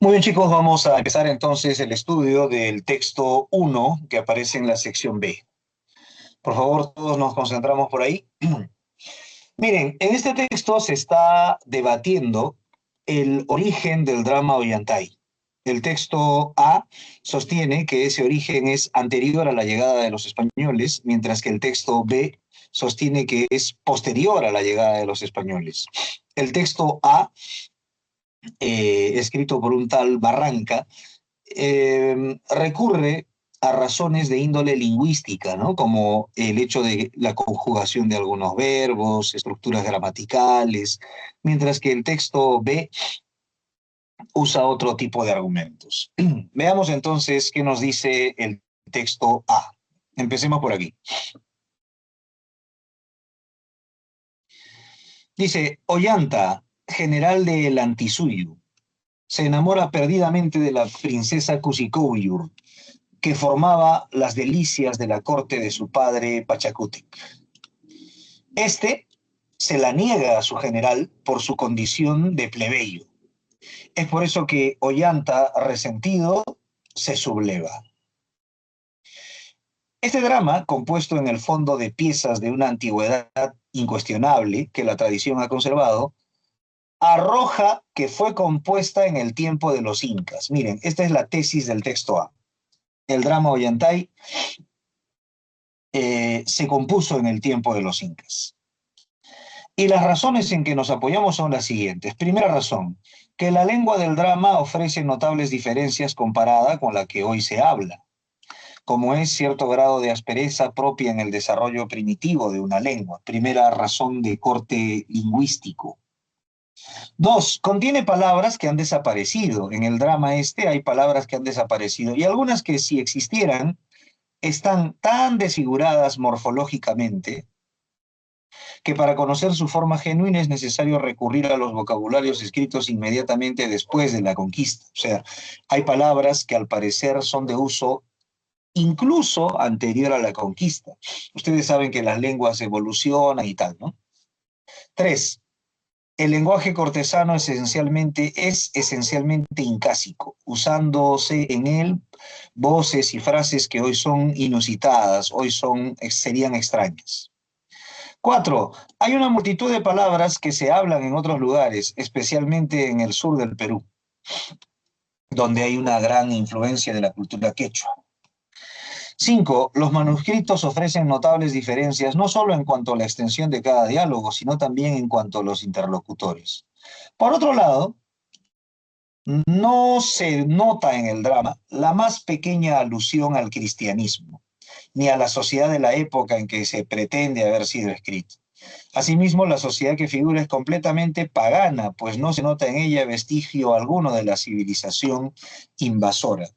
Muy bien, chicos, vamos a empezar entonces el estudio del texto 1 que aparece en la sección B. Por favor, todos nos concentramos por ahí. Miren, en este texto se está debatiendo el origen del drama Ollantay. El texto A sostiene que ese origen es anterior a la llegada de los españoles, mientras que el texto B sostiene que es posterior a la llegada de los españoles. El texto A, escrito por un tal Barranca, recurre a razones de índole lingüística, ¿no? Como el hecho de la conjugación de algunos verbos, estructuras gramaticales, mientras que el texto B usa otro tipo de argumentos. Veamos entonces qué nos dice el texto A. Empecemos por aquí. Dice, Ollanta, general del Antisuyu, se enamora perdidamente de la princesa Kusikowiyur, que formaba las delicias de la corte de su padre Pachacútec. Este se la niega a su general por su condición de plebeyo. Es por eso que Ollanta, resentido, se subleva. Este drama, compuesto en el fondo de piezas de una antigüedad incuestionable que la tradición ha conservado, arroja que fue compuesta en el tiempo de los incas. Miren, esta es la tesis del texto A. El drama Ollantay se compuso en el tiempo de los incas. Y las razones en que nos apoyamos son las siguientes. Primera razón, que la lengua del drama ofrece notables diferencias comparada con la que hoy se habla, como es cierto grado de aspereza propia en el desarrollo primitivo de una lengua. Primera razón de corte lingüístico. Dos, contiene palabras que han desaparecido. En el drama este hay palabras que han desaparecido y algunas que si existieran están tan desfiguradas morfológicamente que para conocer su forma genuina es necesario recurrir a los vocabularios escritos inmediatamente después de la conquista. O sea, hay palabras que al parecer son de uso incluso anterior a la conquista. Ustedes saben que las lenguas evolucionan y tal, ¿no? Tres, el lenguaje cortesano es esencialmente incásico, usándose en él voces y frases que hoy son inusitadas, serían extrañas. Cuatro, hay una multitud de palabras que se hablan en otros lugares, especialmente en el sur del Perú, donde hay una gran influencia de la cultura quechua. Cinco, los manuscritos ofrecen notables diferencias no solo en cuanto a la extensión de cada diálogo, sino también en cuanto a los interlocutores. Por otro lado, no se nota en el drama la más pequeña alusión al cristianismo, ni a la sociedad de la época en que se pretende haber sido escrito. Asimismo, la sociedad que figura es completamente pagana, pues no se nota en ella vestigio alguno de la civilización invasora.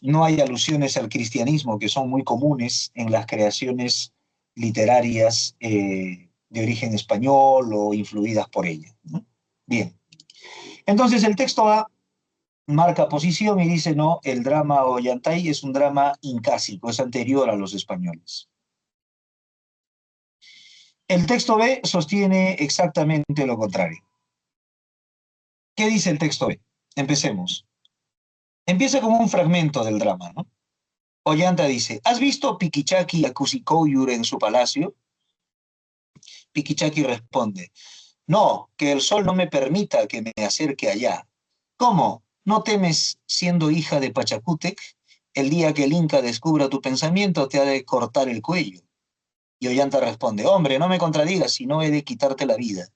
No hay alusiones al cristianismo que son muy comunes en las creaciones literarias de origen español o influidas por ella, ¿no? Bien, entonces el texto A marca posición y dice, no, el drama Ollantay es un drama incásico, es anterior a los españoles. El texto B sostiene exactamente lo contrario. ¿Qué dice el texto B? Empecemos. Empieza con un fragmento del drama, ¿no? Ollanta dice, ¿has visto Piquichaki a Cusicóyur en su palacio? Piquichaki responde, no, que el sol no me permita que me acerque allá. ¿Cómo? ¿No temes, siendo hija de Pachacútec, el día que el Inca descubra tu pensamiento te ha de cortar el cuello? Y Ollanta responde, hombre, no me contradigas, si no he de quitarte la vida.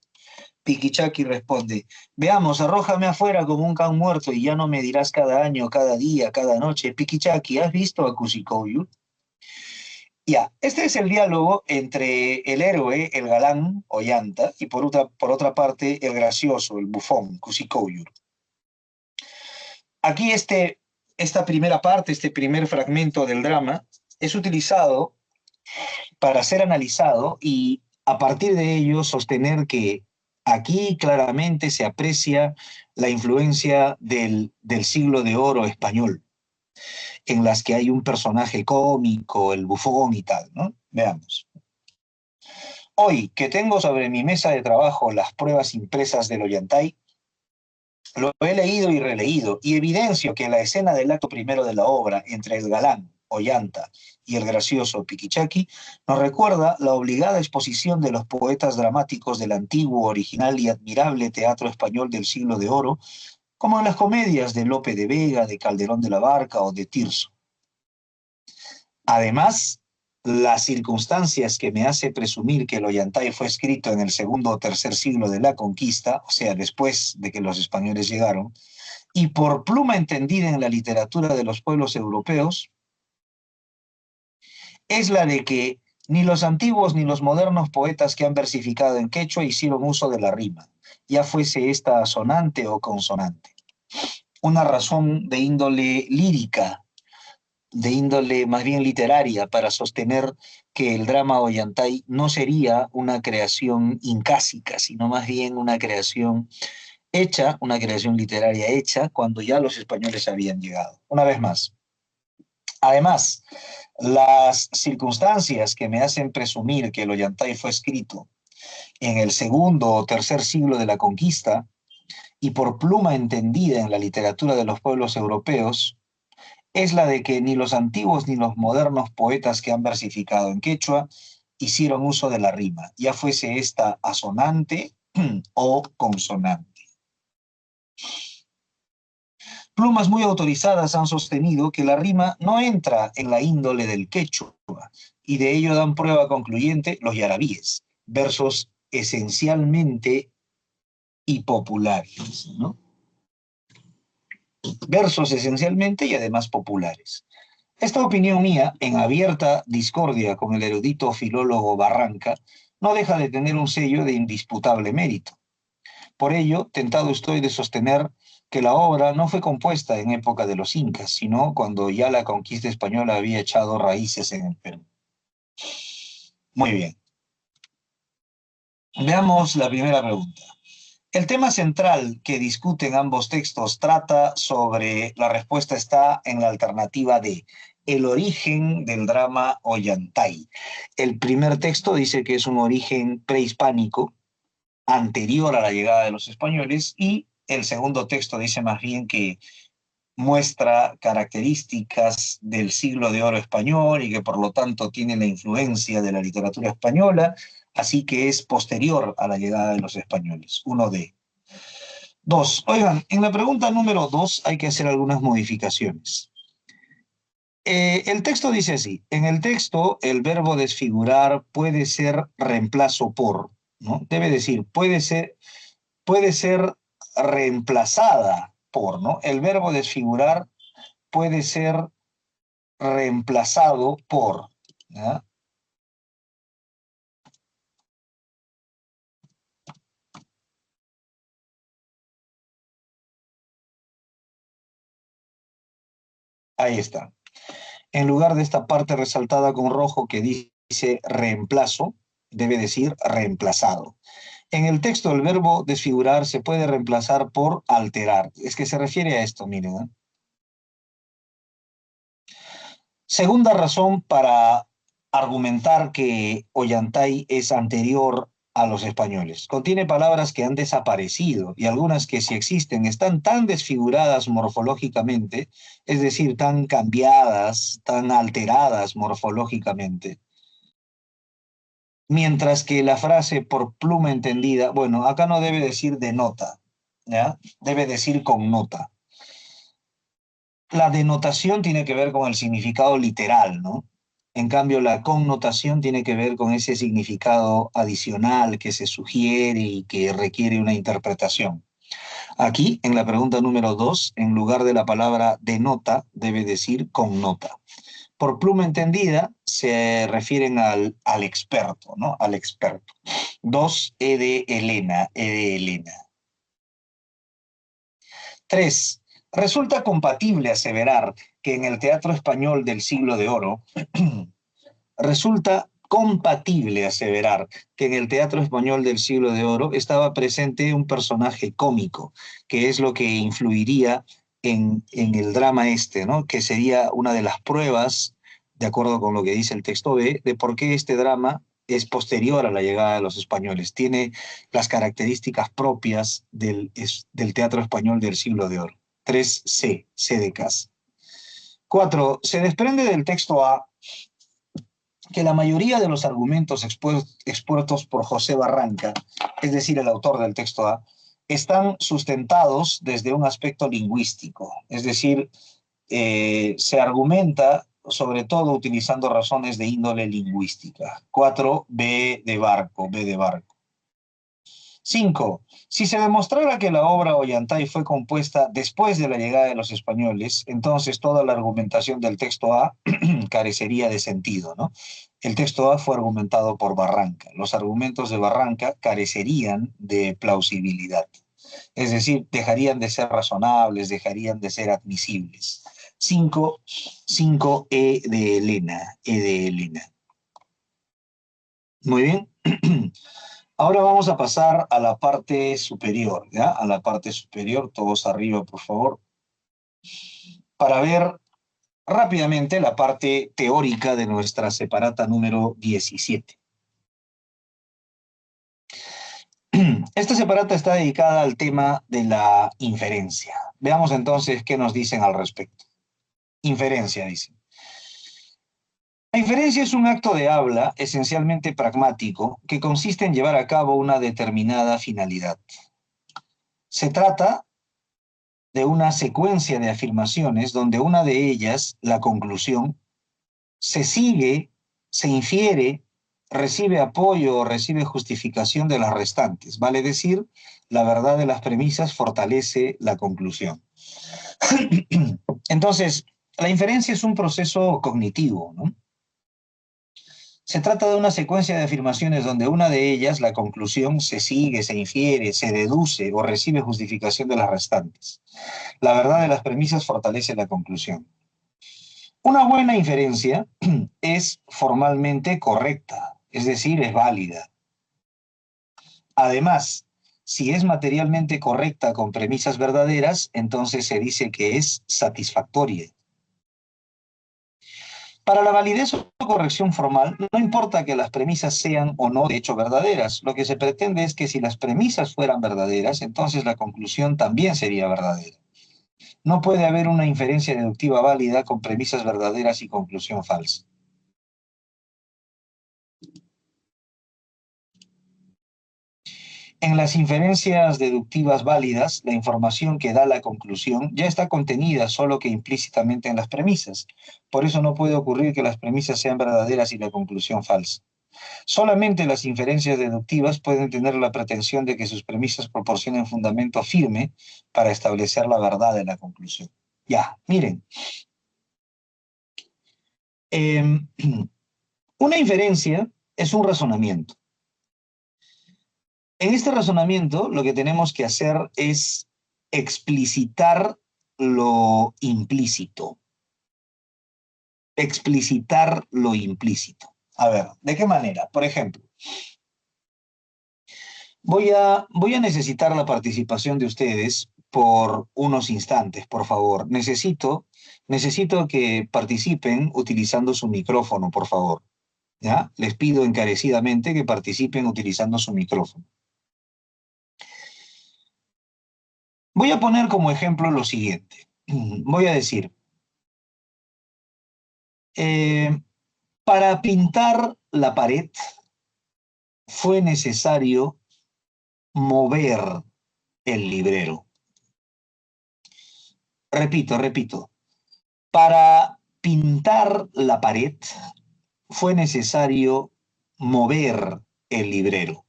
Piquichaki responde, veamos, arrójame afuera como un can muerto y ya no me dirás cada año, cada día, cada noche. Piquichaki, ¿has visto a Cusicóyur? Ya, este es el diálogo entre el héroe, el galán, Ollanta, y por otra parte, el gracioso, el bufón, Cusicóyur. Aquí esta primera parte, este primer fragmento del drama, es utilizado para ser analizado y a partir de ello sostener que aquí claramente se aprecia la influencia del siglo de oro español, en las que hay un personaje cómico, el bufón y tal, ¿no? Veamos. Hoy que tengo sobre mi mesa de trabajo las pruebas impresas del Ollantay, lo he leído y releído y evidencio que la escena del acto primero de la obra entre el galán, Ollanta, y el gracioso Piquichaki nos recuerda la obligada exposición de los poetas dramáticos del antiguo, original y admirable teatro español del siglo de oro, como en las comedias de Lope de Vega, de Calderón de la Barca o de Tirso. Además, las circunstancias que me hace presumir que el Ollantay fue escrito en el segundo o tercer siglo de la conquista, o sea, después de que los españoles llegaron, y por pluma entendida en la literatura de los pueblos europeos, es la de que ni los antiguos ni los modernos poetas que han versificado en quechua hicieron uso de la rima, ya fuese esta asonante o consonante. Una razón de índole lírica, de índole más bien literaria, para sostener que el drama Ollantay no sería una creación incásica, sino más bien una creación hecha, una creación literaria hecha cuando ya los españoles habían llegado. Una vez más. Además, las circunstancias que me hacen presumir que el Ollantay fue escrito en el segundo o tercer siglo de la conquista y por pluma entendida en la literatura de los pueblos europeos es la de que ni los antiguos ni los modernos poetas que han versificado en quechua hicieron uso de la rima, ya fuese esta asonante o consonante. Plumas muy autorizadas han sostenido que la rima no entra en la índole del quechua, y de ello dan prueba concluyente los yarabíes, versos esencialmente y populares, ¿no? Versos esencialmente y además populares. Esta opinión mía, en abierta discordia con el erudito filólogo Barranca, no deja de tener un sello de indisputable mérito. Por ello, tentado estoy de sostener que la obra no fue compuesta en época de los incas, sino cuando ya la conquista española había echado raíces en el Perú. Muy bien. Veamos la primera pregunta. El tema central que discuten ambos textos trata sobre, la respuesta está en la alternativa D, el origen del drama Ollantay. El primer texto dice que es un origen prehispánico, anterior a la llegada de los españoles, y el segundo texto dice más bien que muestra características del siglo de oro español y que por lo tanto tiene la influencia de la literatura española, así que es posterior a la llegada de los españoles. 1D. 2. Oigan, en la pregunta número 2 hay que hacer algunas modificaciones. El texto dice así, en el texto el verbo desfigurar puede ser reemplazo por, ¿no? Debe decir, puede ser reemplazada por, ¿no? El verbo desfigurar puede ser reemplazado por, ¿ya? Ahí está. En lugar de esta parte resaltada con rojo que dice reemplazo, debe decir reemplazado. En el texto el verbo desfigurar se puede reemplazar por alterar. Es que se refiere a esto, miren, ¿eh? Segunda razón para argumentar que Ollantay es anterior a los españoles. Contiene palabras que han desaparecido y algunas que si existen están tan desfiguradas morfológicamente, es decir, tan cambiadas, tan alteradas morfológicamente. Mientras que la frase por pluma entendida, bueno, acá no debe decir de nota, ¿ya? Debe decir con nota. La denotación tiene que ver con el significado literal, ¿no? En cambio, la connotación tiene que ver con ese significado adicional que se sugiere y que requiere una interpretación. Aquí, en la pregunta número 2, en lugar de la palabra denota, debe decir connota. Por pluma entendida, se refieren al experto, ¿no? Al experto. 2, E de Elena, E de Elena. 3. Resulta compatible aseverar que en el teatro español del siglo de oro, resulta compatible aseverar que en el teatro español del siglo de oro estaba presente un personaje cómico, que es lo que influiría en el drama este, ¿no? Que sería una de las pruebas, de acuerdo con lo que dice el texto B, de por qué este drama es posterior a la llegada de los españoles. Tiene las características propias del teatro español del siglo de oro. 3C, C de casa. 4. Se desprende del texto A que la mayoría de los argumentos expuestos por José Barranca, es decir, el autor del texto A, están sustentados desde un aspecto lingüístico, es decir, se argumenta sobre todo utilizando razones de índole lingüística. 4, B de barco, B de barco. 5. Si se demostrara que la obra Ollantay fue compuesta después de la llegada de los españoles, entonces toda la argumentación del texto A carecería de sentido, ¿no? El texto A fue argumentado por Barranca. Los argumentos de Barranca carecerían de plausibilidad. Es decir, dejarían de ser razonables, dejarían de ser admisibles. 5, 5 E de Elena, E de Elena. Muy bien. Ahora vamos a pasar a la parte superior, ¿ya? A la parte superior, todos arriba, por favor, para ver rápidamente la parte teórica de nuestra separata número 17. Esta separata está dedicada al tema de la inferencia. Veamos entonces qué nos dicen al respecto. Inferencia, dicen. La inferencia es un acto de habla esencialmente pragmático que consiste en llevar a cabo una determinada finalidad. Se trata de una secuencia de afirmaciones donde una de ellas, la conclusión, se sigue se infiere, recibe apoyo o recibe justificación de las restantes. Vale decir, la verdad de las premisas fortalece la conclusión. Entonces, la inferencia es un proceso cognitivo, ¿no? Se trata de una secuencia de afirmaciones donde una de ellas, la conclusión, se sigue, se infiere, se deduce o recibe justificación de las restantes. La verdad de las premisas fortalece la conclusión. Una buena inferencia es formalmente correcta, es decir, es válida. Además, si es materialmente correcta con premisas verdaderas, entonces se dice que es satisfactoria. Para la validez o corrección formal, no importa que las premisas sean o no de hecho verdaderas. Lo que se pretende es que si las premisas fueran verdaderas, entonces la conclusión también sería verdadera. No puede haber una inferencia deductiva válida con premisas verdaderas y conclusión falsa. En las inferencias deductivas válidas, la información que da la conclusión ya está contenida solo que implícitamente en las premisas. Por eso no puede ocurrir que las premisas sean verdaderas y la conclusión falsa. Solamente las inferencias deductivas pueden tener la pretensión de que sus premisas proporcionen fundamento firme para establecer la verdad de la conclusión. Ya, miren. Una inferencia es un razonamiento. En este razonamiento lo que tenemos que hacer es explicitar lo implícito. Explicitar lo implícito. A ver, ¿de qué manera? Por ejemplo, voy a necesitar la participación de ustedes por unos instantes, por favor. Necesito que participen utilizando su micrófono, por favor. ¿Ya? Les pido encarecidamente que participen utilizando su micrófono. Voy a poner como ejemplo lo siguiente. Voy a decir, eh, para pintar la pared fue necesario mover el librero. Repito. Para pintar la pared fue necesario mover el librero.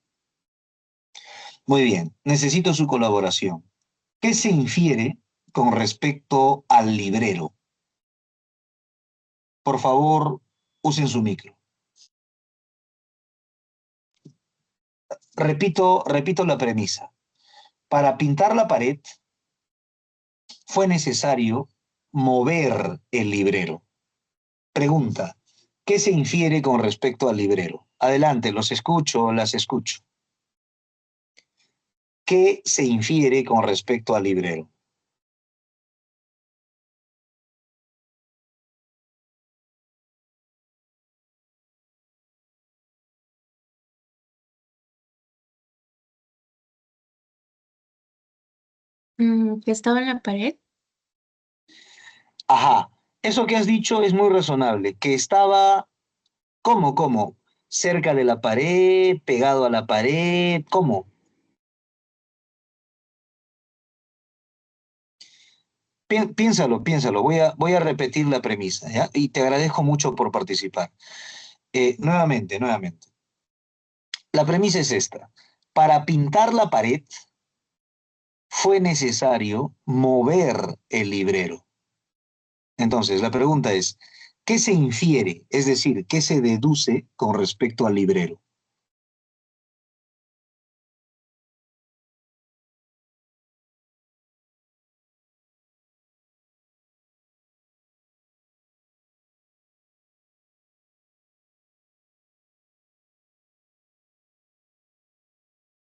Muy bien, necesito su colaboración. ¿Qué se infiere con respecto al librero? Por favor, usen su micro. Repito la premisa. Para pintar la pared fue necesario mover el librero. Pregunta, ¿qué se infiere con respecto al librero? Adelante, los escucho, las escucho. ¿Qué se infiere con respecto al librero? Que estaba en la pared. Ajá, eso que has dicho es muy razonable, que estaba, ¿cómo? Cerca de la pared, pegado a la pared, ¿cómo? Piénsalo, voy a repetir la premisa, ¿ya? Y te agradezco mucho por participar. Nuevamente. La premisa es esta. Para pintar la pared fue necesario mover el librero. Entonces, la pregunta es, ¿qué se infiere? Es decir, ¿qué se deduce con respecto al librero?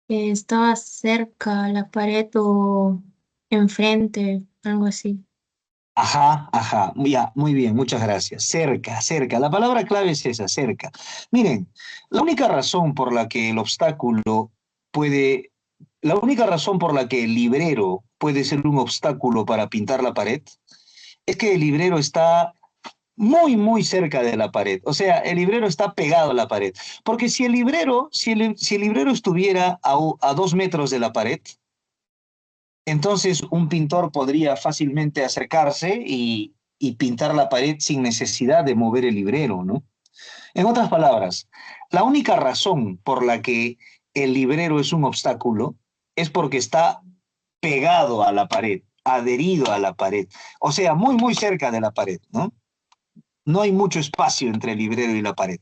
Que estaba cerca a la pared o enfrente, algo así. Ajá, ya, muy bien, muchas gracias. Cerca. La palabra clave es esa, cerca. Miren, la única razón por la que el obstáculo puede, la única razón por la que el librero puede ser un obstáculo para pintar la pared es que el librero está muy cerca de la pared. O sea, el librero está pegado a la pared. Porque si el librero estuviera a 2 metros de la pared, entonces un pintor podría fácilmente acercarse y pintar la pared sin necesidad de mover el librero, ¿no? En otras palabras, la única razón por la que el librero es un obstáculo es porque está pegado a la pared, adherido a la pared, o sea, muy, muy cerca de la pared, ¿no? No hay mucho espacio entre el librero y la pared,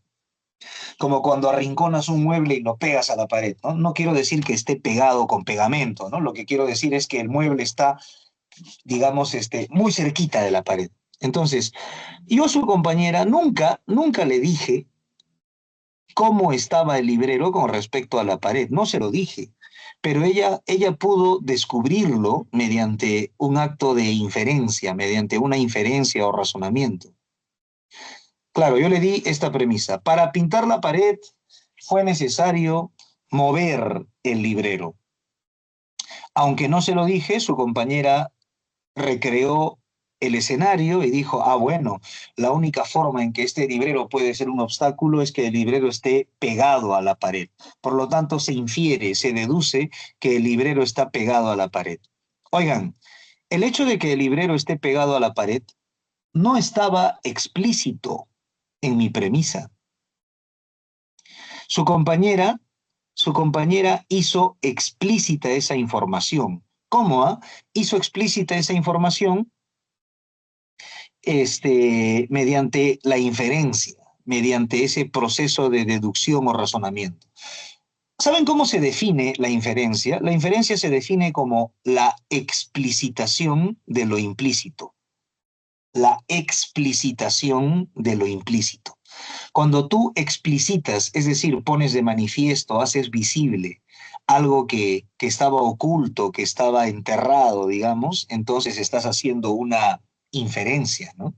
como cuando arrinconas un mueble y lo pegas a la pared, ¿no? No quiero decir que esté pegado con pegamento, ¿no? Lo que quiero decir es que el mueble está, digamos, muy cerquita de la pared. Entonces, yo a su compañera nunca le dije cómo estaba el librero con respecto a la pared. No se lo dije, pero ella pudo descubrirlo mediante un acto de inferencia, mediante una inferencia o razonamiento. Claro, yo le di esta premisa. Para pintar la pared fue necesario mover el librero. Aunque no se lo dije, su compañera recreó el escenario y dijo, ah, bueno, la única forma en que este librero puede ser un obstáculo es que el librero esté pegado a la pared. Por lo tanto, se infiere, se deduce que el librero está pegado a la pared. Oigan, el hecho de que el librero esté pegado a la pared no estaba explícito en mi premisa. Su compañera, su compañera hizo explícita esa información. ¿Cómo? Hizo explícita esa información mediante la inferencia, mediante ese proceso de deducción o razonamiento. ¿Saben cómo se define la inferencia? La inferencia se define como la explicitación de lo implícito. La explicitación de lo implícito. Cuando tú explicitas, es decir, pones de manifiesto, haces visible algo que estaba oculto, que estaba enterrado, digamos, entonces estás haciendo una inferencia, ¿no?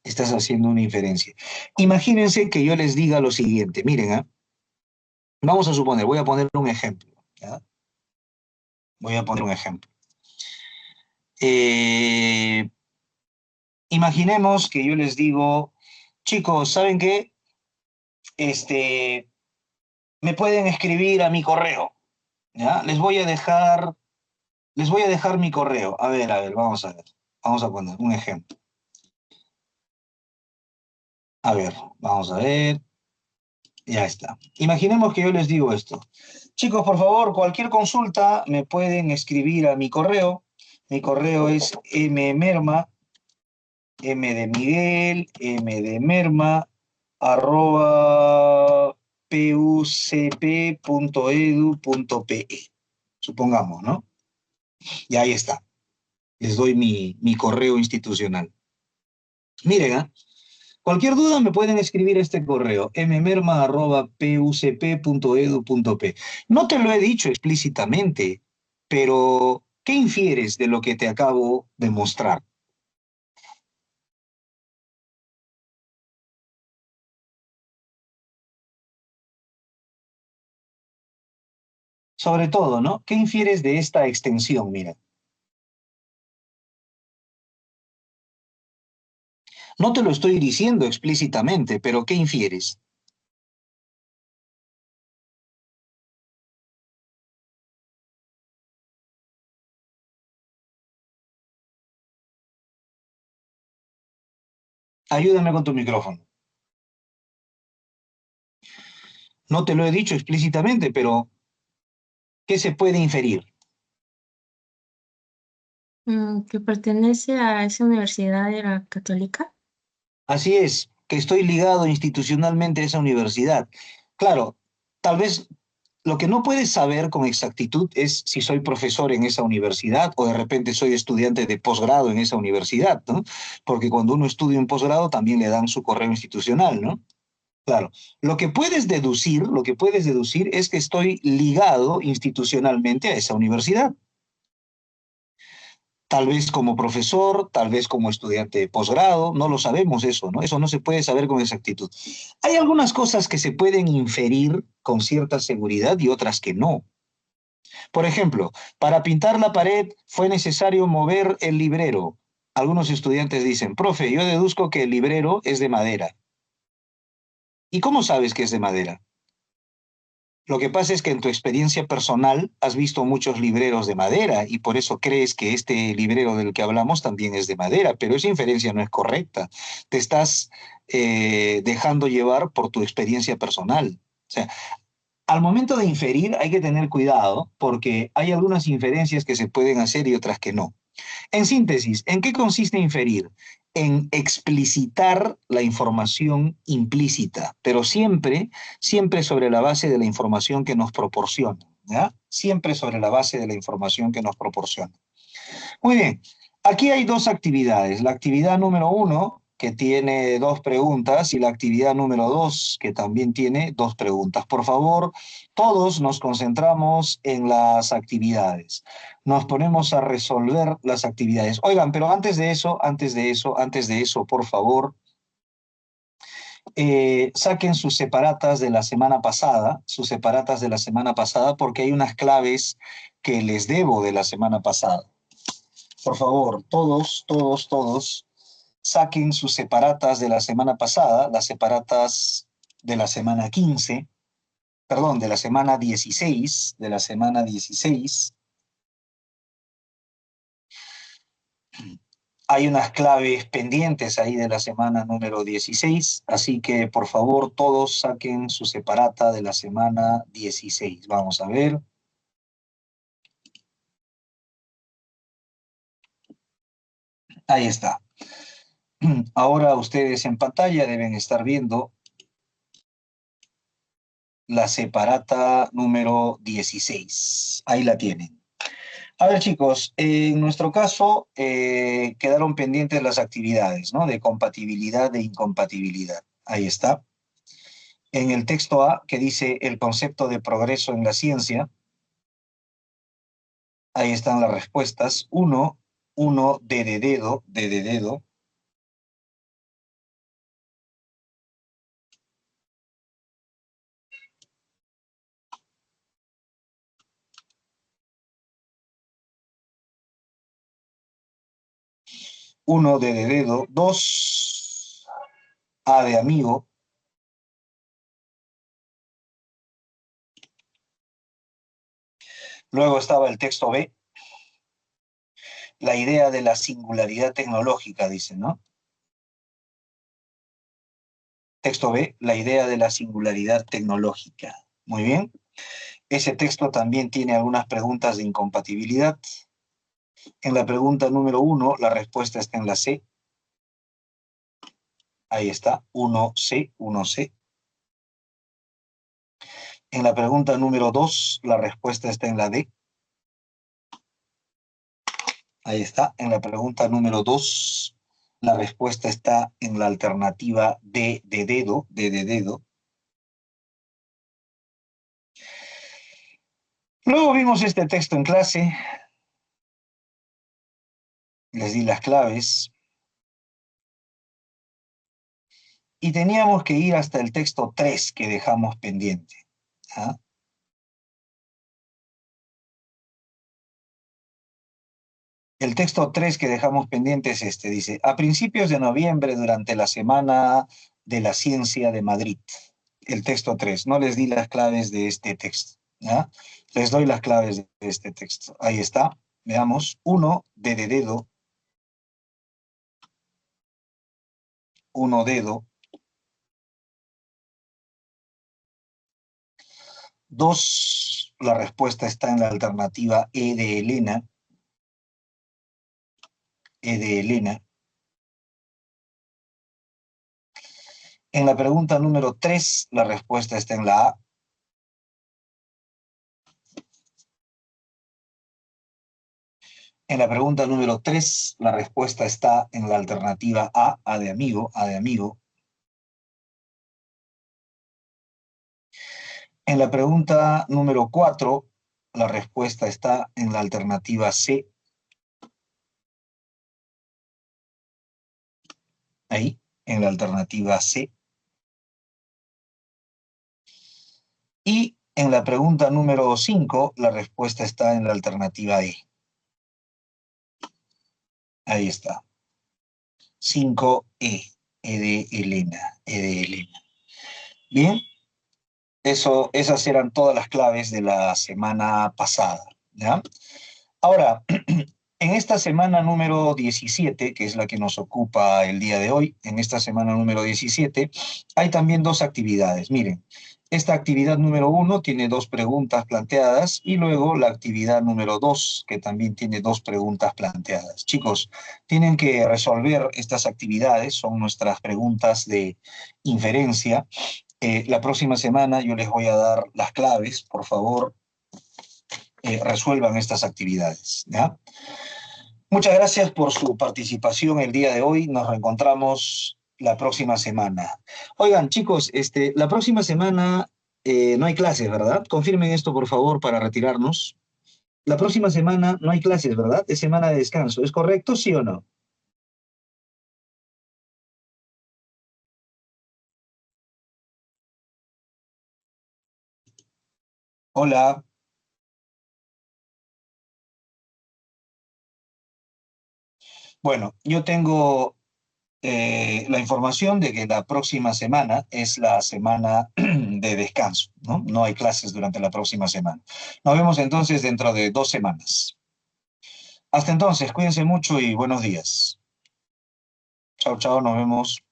Estás haciendo una inferencia. Imagínense que yo les diga lo siguiente, miren, vamos a suponer, voy a poner un ejemplo, ¿ya? Voy a poner un ejemplo. Eh, Imaginemos que yo les digo, chicos, ¿saben qué? Me pueden escribir a mi correo, ¿ya? Les voy a dejar mi correo. A ver, vamos a ver. Vamos a poner un ejemplo. A ver, vamos a ver. Ya está. Imaginemos que yo les digo esto. Chicos, por favor, cualquier consulta me pueden escribir a mi correo. Mi correo es mmerma, m de Miguel, m de merma, arroba pucp.edu.pe. Supongamos, ¿no? Y ahí está. Les doy mi correo institucional. Miren, cualquier duda me pueden escribir a este correo, mmerma.pucp.edu.p. No te lo he dicho explícitamente, pero ¿qué infieres de lo que te acabo de mostrar? Sobre todo, ¿no? ¿Qué infieres de esta extensión? Mira, no te lo estoy diciendo explícitamente, pero ¿qué infieres? Ayúdame con tu micrófono. No te lo he dicho explícitamente, pero ¿qué se puede inferir? Que pertenece a esa universidad era católica. Así es, que estoy ligado institucionalmente a esa universidad. Claro, tal vez lo que no puedes saber con exactitud es si soy profesor en esa universidad o de repente soy estudiante de posgrado en esa universidad, ¿no? Porque cuando uno estudia un posgrado también le dan su correo institucional, ¿no? Claro. Lo que puedes deducir es que estoy ligado institucionalmente a esa universidad. Tal vez como profesor, tal vez como estudiante de posgrado, no lo sabemos eso, ¿no? Eso no se puede saber con exactitud. Hay algunas cosas que se pueden inferir con cierta seguridad y otras que no. Por ejemplo, para pintar la pared fue necesario mover el librero. Algunos estudiantes dicen, profe, yo deduzco que el librero es de madera. ¿Y cómo sabes que es de madera? Lo que pasa es que en tu experiencia personal has visto muchos libreros de madera y por eso crees que este librero del que hablamos también es de madera, pero esa inferencia no es correcta. Te estás dejando llevar por tu experiencia personal. O sea, al momento de inferir hay que tener cuidado porque hay algunas inferencias que se pueden hacer y otras que no. En síntesis, ¿en qué consiste inferir? En explicitar la información implícita, pero siempre, siempre sobre la base de la información que nos proporciona, ¿ya? Siempre sobre la base de la información que nos proporciona. Muy bien, aquí hay dos actividades. La actividad número uno, que tiene dos preguntas, y la actividad número dos, que también tiene dos preguntas. Por favor, todos nos concentramos en las actividades. Nos ponemos a resolver las actividades. Oigan, pero antes de eso, por favor, saquen sus separatas de la semana pasada, sus separatas de la semana pasada, porque hay unas claves que les debo de la semana pasada. Por favor, todos, saquen sus separatas de la semana pasada, las separatas de la semana 15, perdón, de la semana 16. Hay unas claves pendientes ahí de la semana número 16, así que por favor todos saquen su separata de la semana 16. Vamos a ver. Ahí está. Ahora ustedes en pantalla deben estar viendo la separata número 16. Ahí la tienen. A ver, chicos, en nuestro caso quedaron pendientes las actividades, ¿no? De compatibilidad, de incompatibilidad. Ahí está. En el texto A, que dice el concepto de progreso en la ciencia, ahí están las respuestas. Uno, D de dedo. Uno, D de dedo. Dos, A de amigo. Luego estaba el texto B, la idea de la singularidad tecnológica, dice, ¿no? Texto B, la idea de la singularidad tecnológica. Muy bien. Ese texto también tiene algunas preguntas de incompatibilidad. En la pregunta número 1, la respuesta está en la C. Ahí está, 1C, 1C. En la pregunta número 2, la respuesta está en la D. Ahí está. En la pregunta número 2, la respuesta está en la alternativa D de dedo, D de dedo. Luego vimos este texto en clase. Les di las claves. Y teníamos que ir hasta el texto 3 que dejamos pendiente. ¿Ah? El texto 3 que dejamos pendiente es este. Dice, a principios de noviembre, durante la Semana de la Ciencia de Madrid. El texto 3. No les di las claves de este texto. ¿Ah? Les doy las claves de este texto. Ahí está. Veamos. 1, D de dedo. 1 dedo. 2, la respuesta está en la alternativa E de Elena. E de Elena. En la pregunta número 3, la respuesta está en la A. En la pregunta número 3, la respuesta está en la alternativa A de amigo, A de amigo. En la pregunta número 4, la respuesta está en la alternativa C. Ahí, en la alternativa C. Y en la pregunta número 5, la respuesta está en la alternativa E. Ahí está. 5E, E de Elena, E de Elena. Bien. Esas eran todas las claves de la semana pasada, ¿ya? Ahora, en esta semana número 17, que es la que nos ocupa el día de hoy, en esta semana número 17, hay también dos actividades. Miren, esta actividad número uno tiene dos preguntas planteadas y luego la actividad número dos, que también tiene dos preguntas planteadas. Chicos, tienen que resolver estas actividades, son nuestras preguntas de inferencia. La próxima semana yo les voy a dar las claves, por favor, resuelvan estas actividades, ¿ya? Muchas gracias por su participación el día de hoy. Nos reencontramos la próxima semana. Oigan, chicos, la próxima semana no hay clases, ¿verdad? Confirmen esto, por favor, para retirarnos. La próxima semana no hay clases, ¿verdad? Es semana de descanso. ¿Es correcto, sí o no? Hola. Bueno, yo tengo la información de que la próxima semana es la semana de descanso, ¿no? No hay clases durante la próxima semana. Nos vemos entonces dentro de 2 semanas. Hasta entonces, cuídense mucho y buenos días. Chao, chao, nos vemos.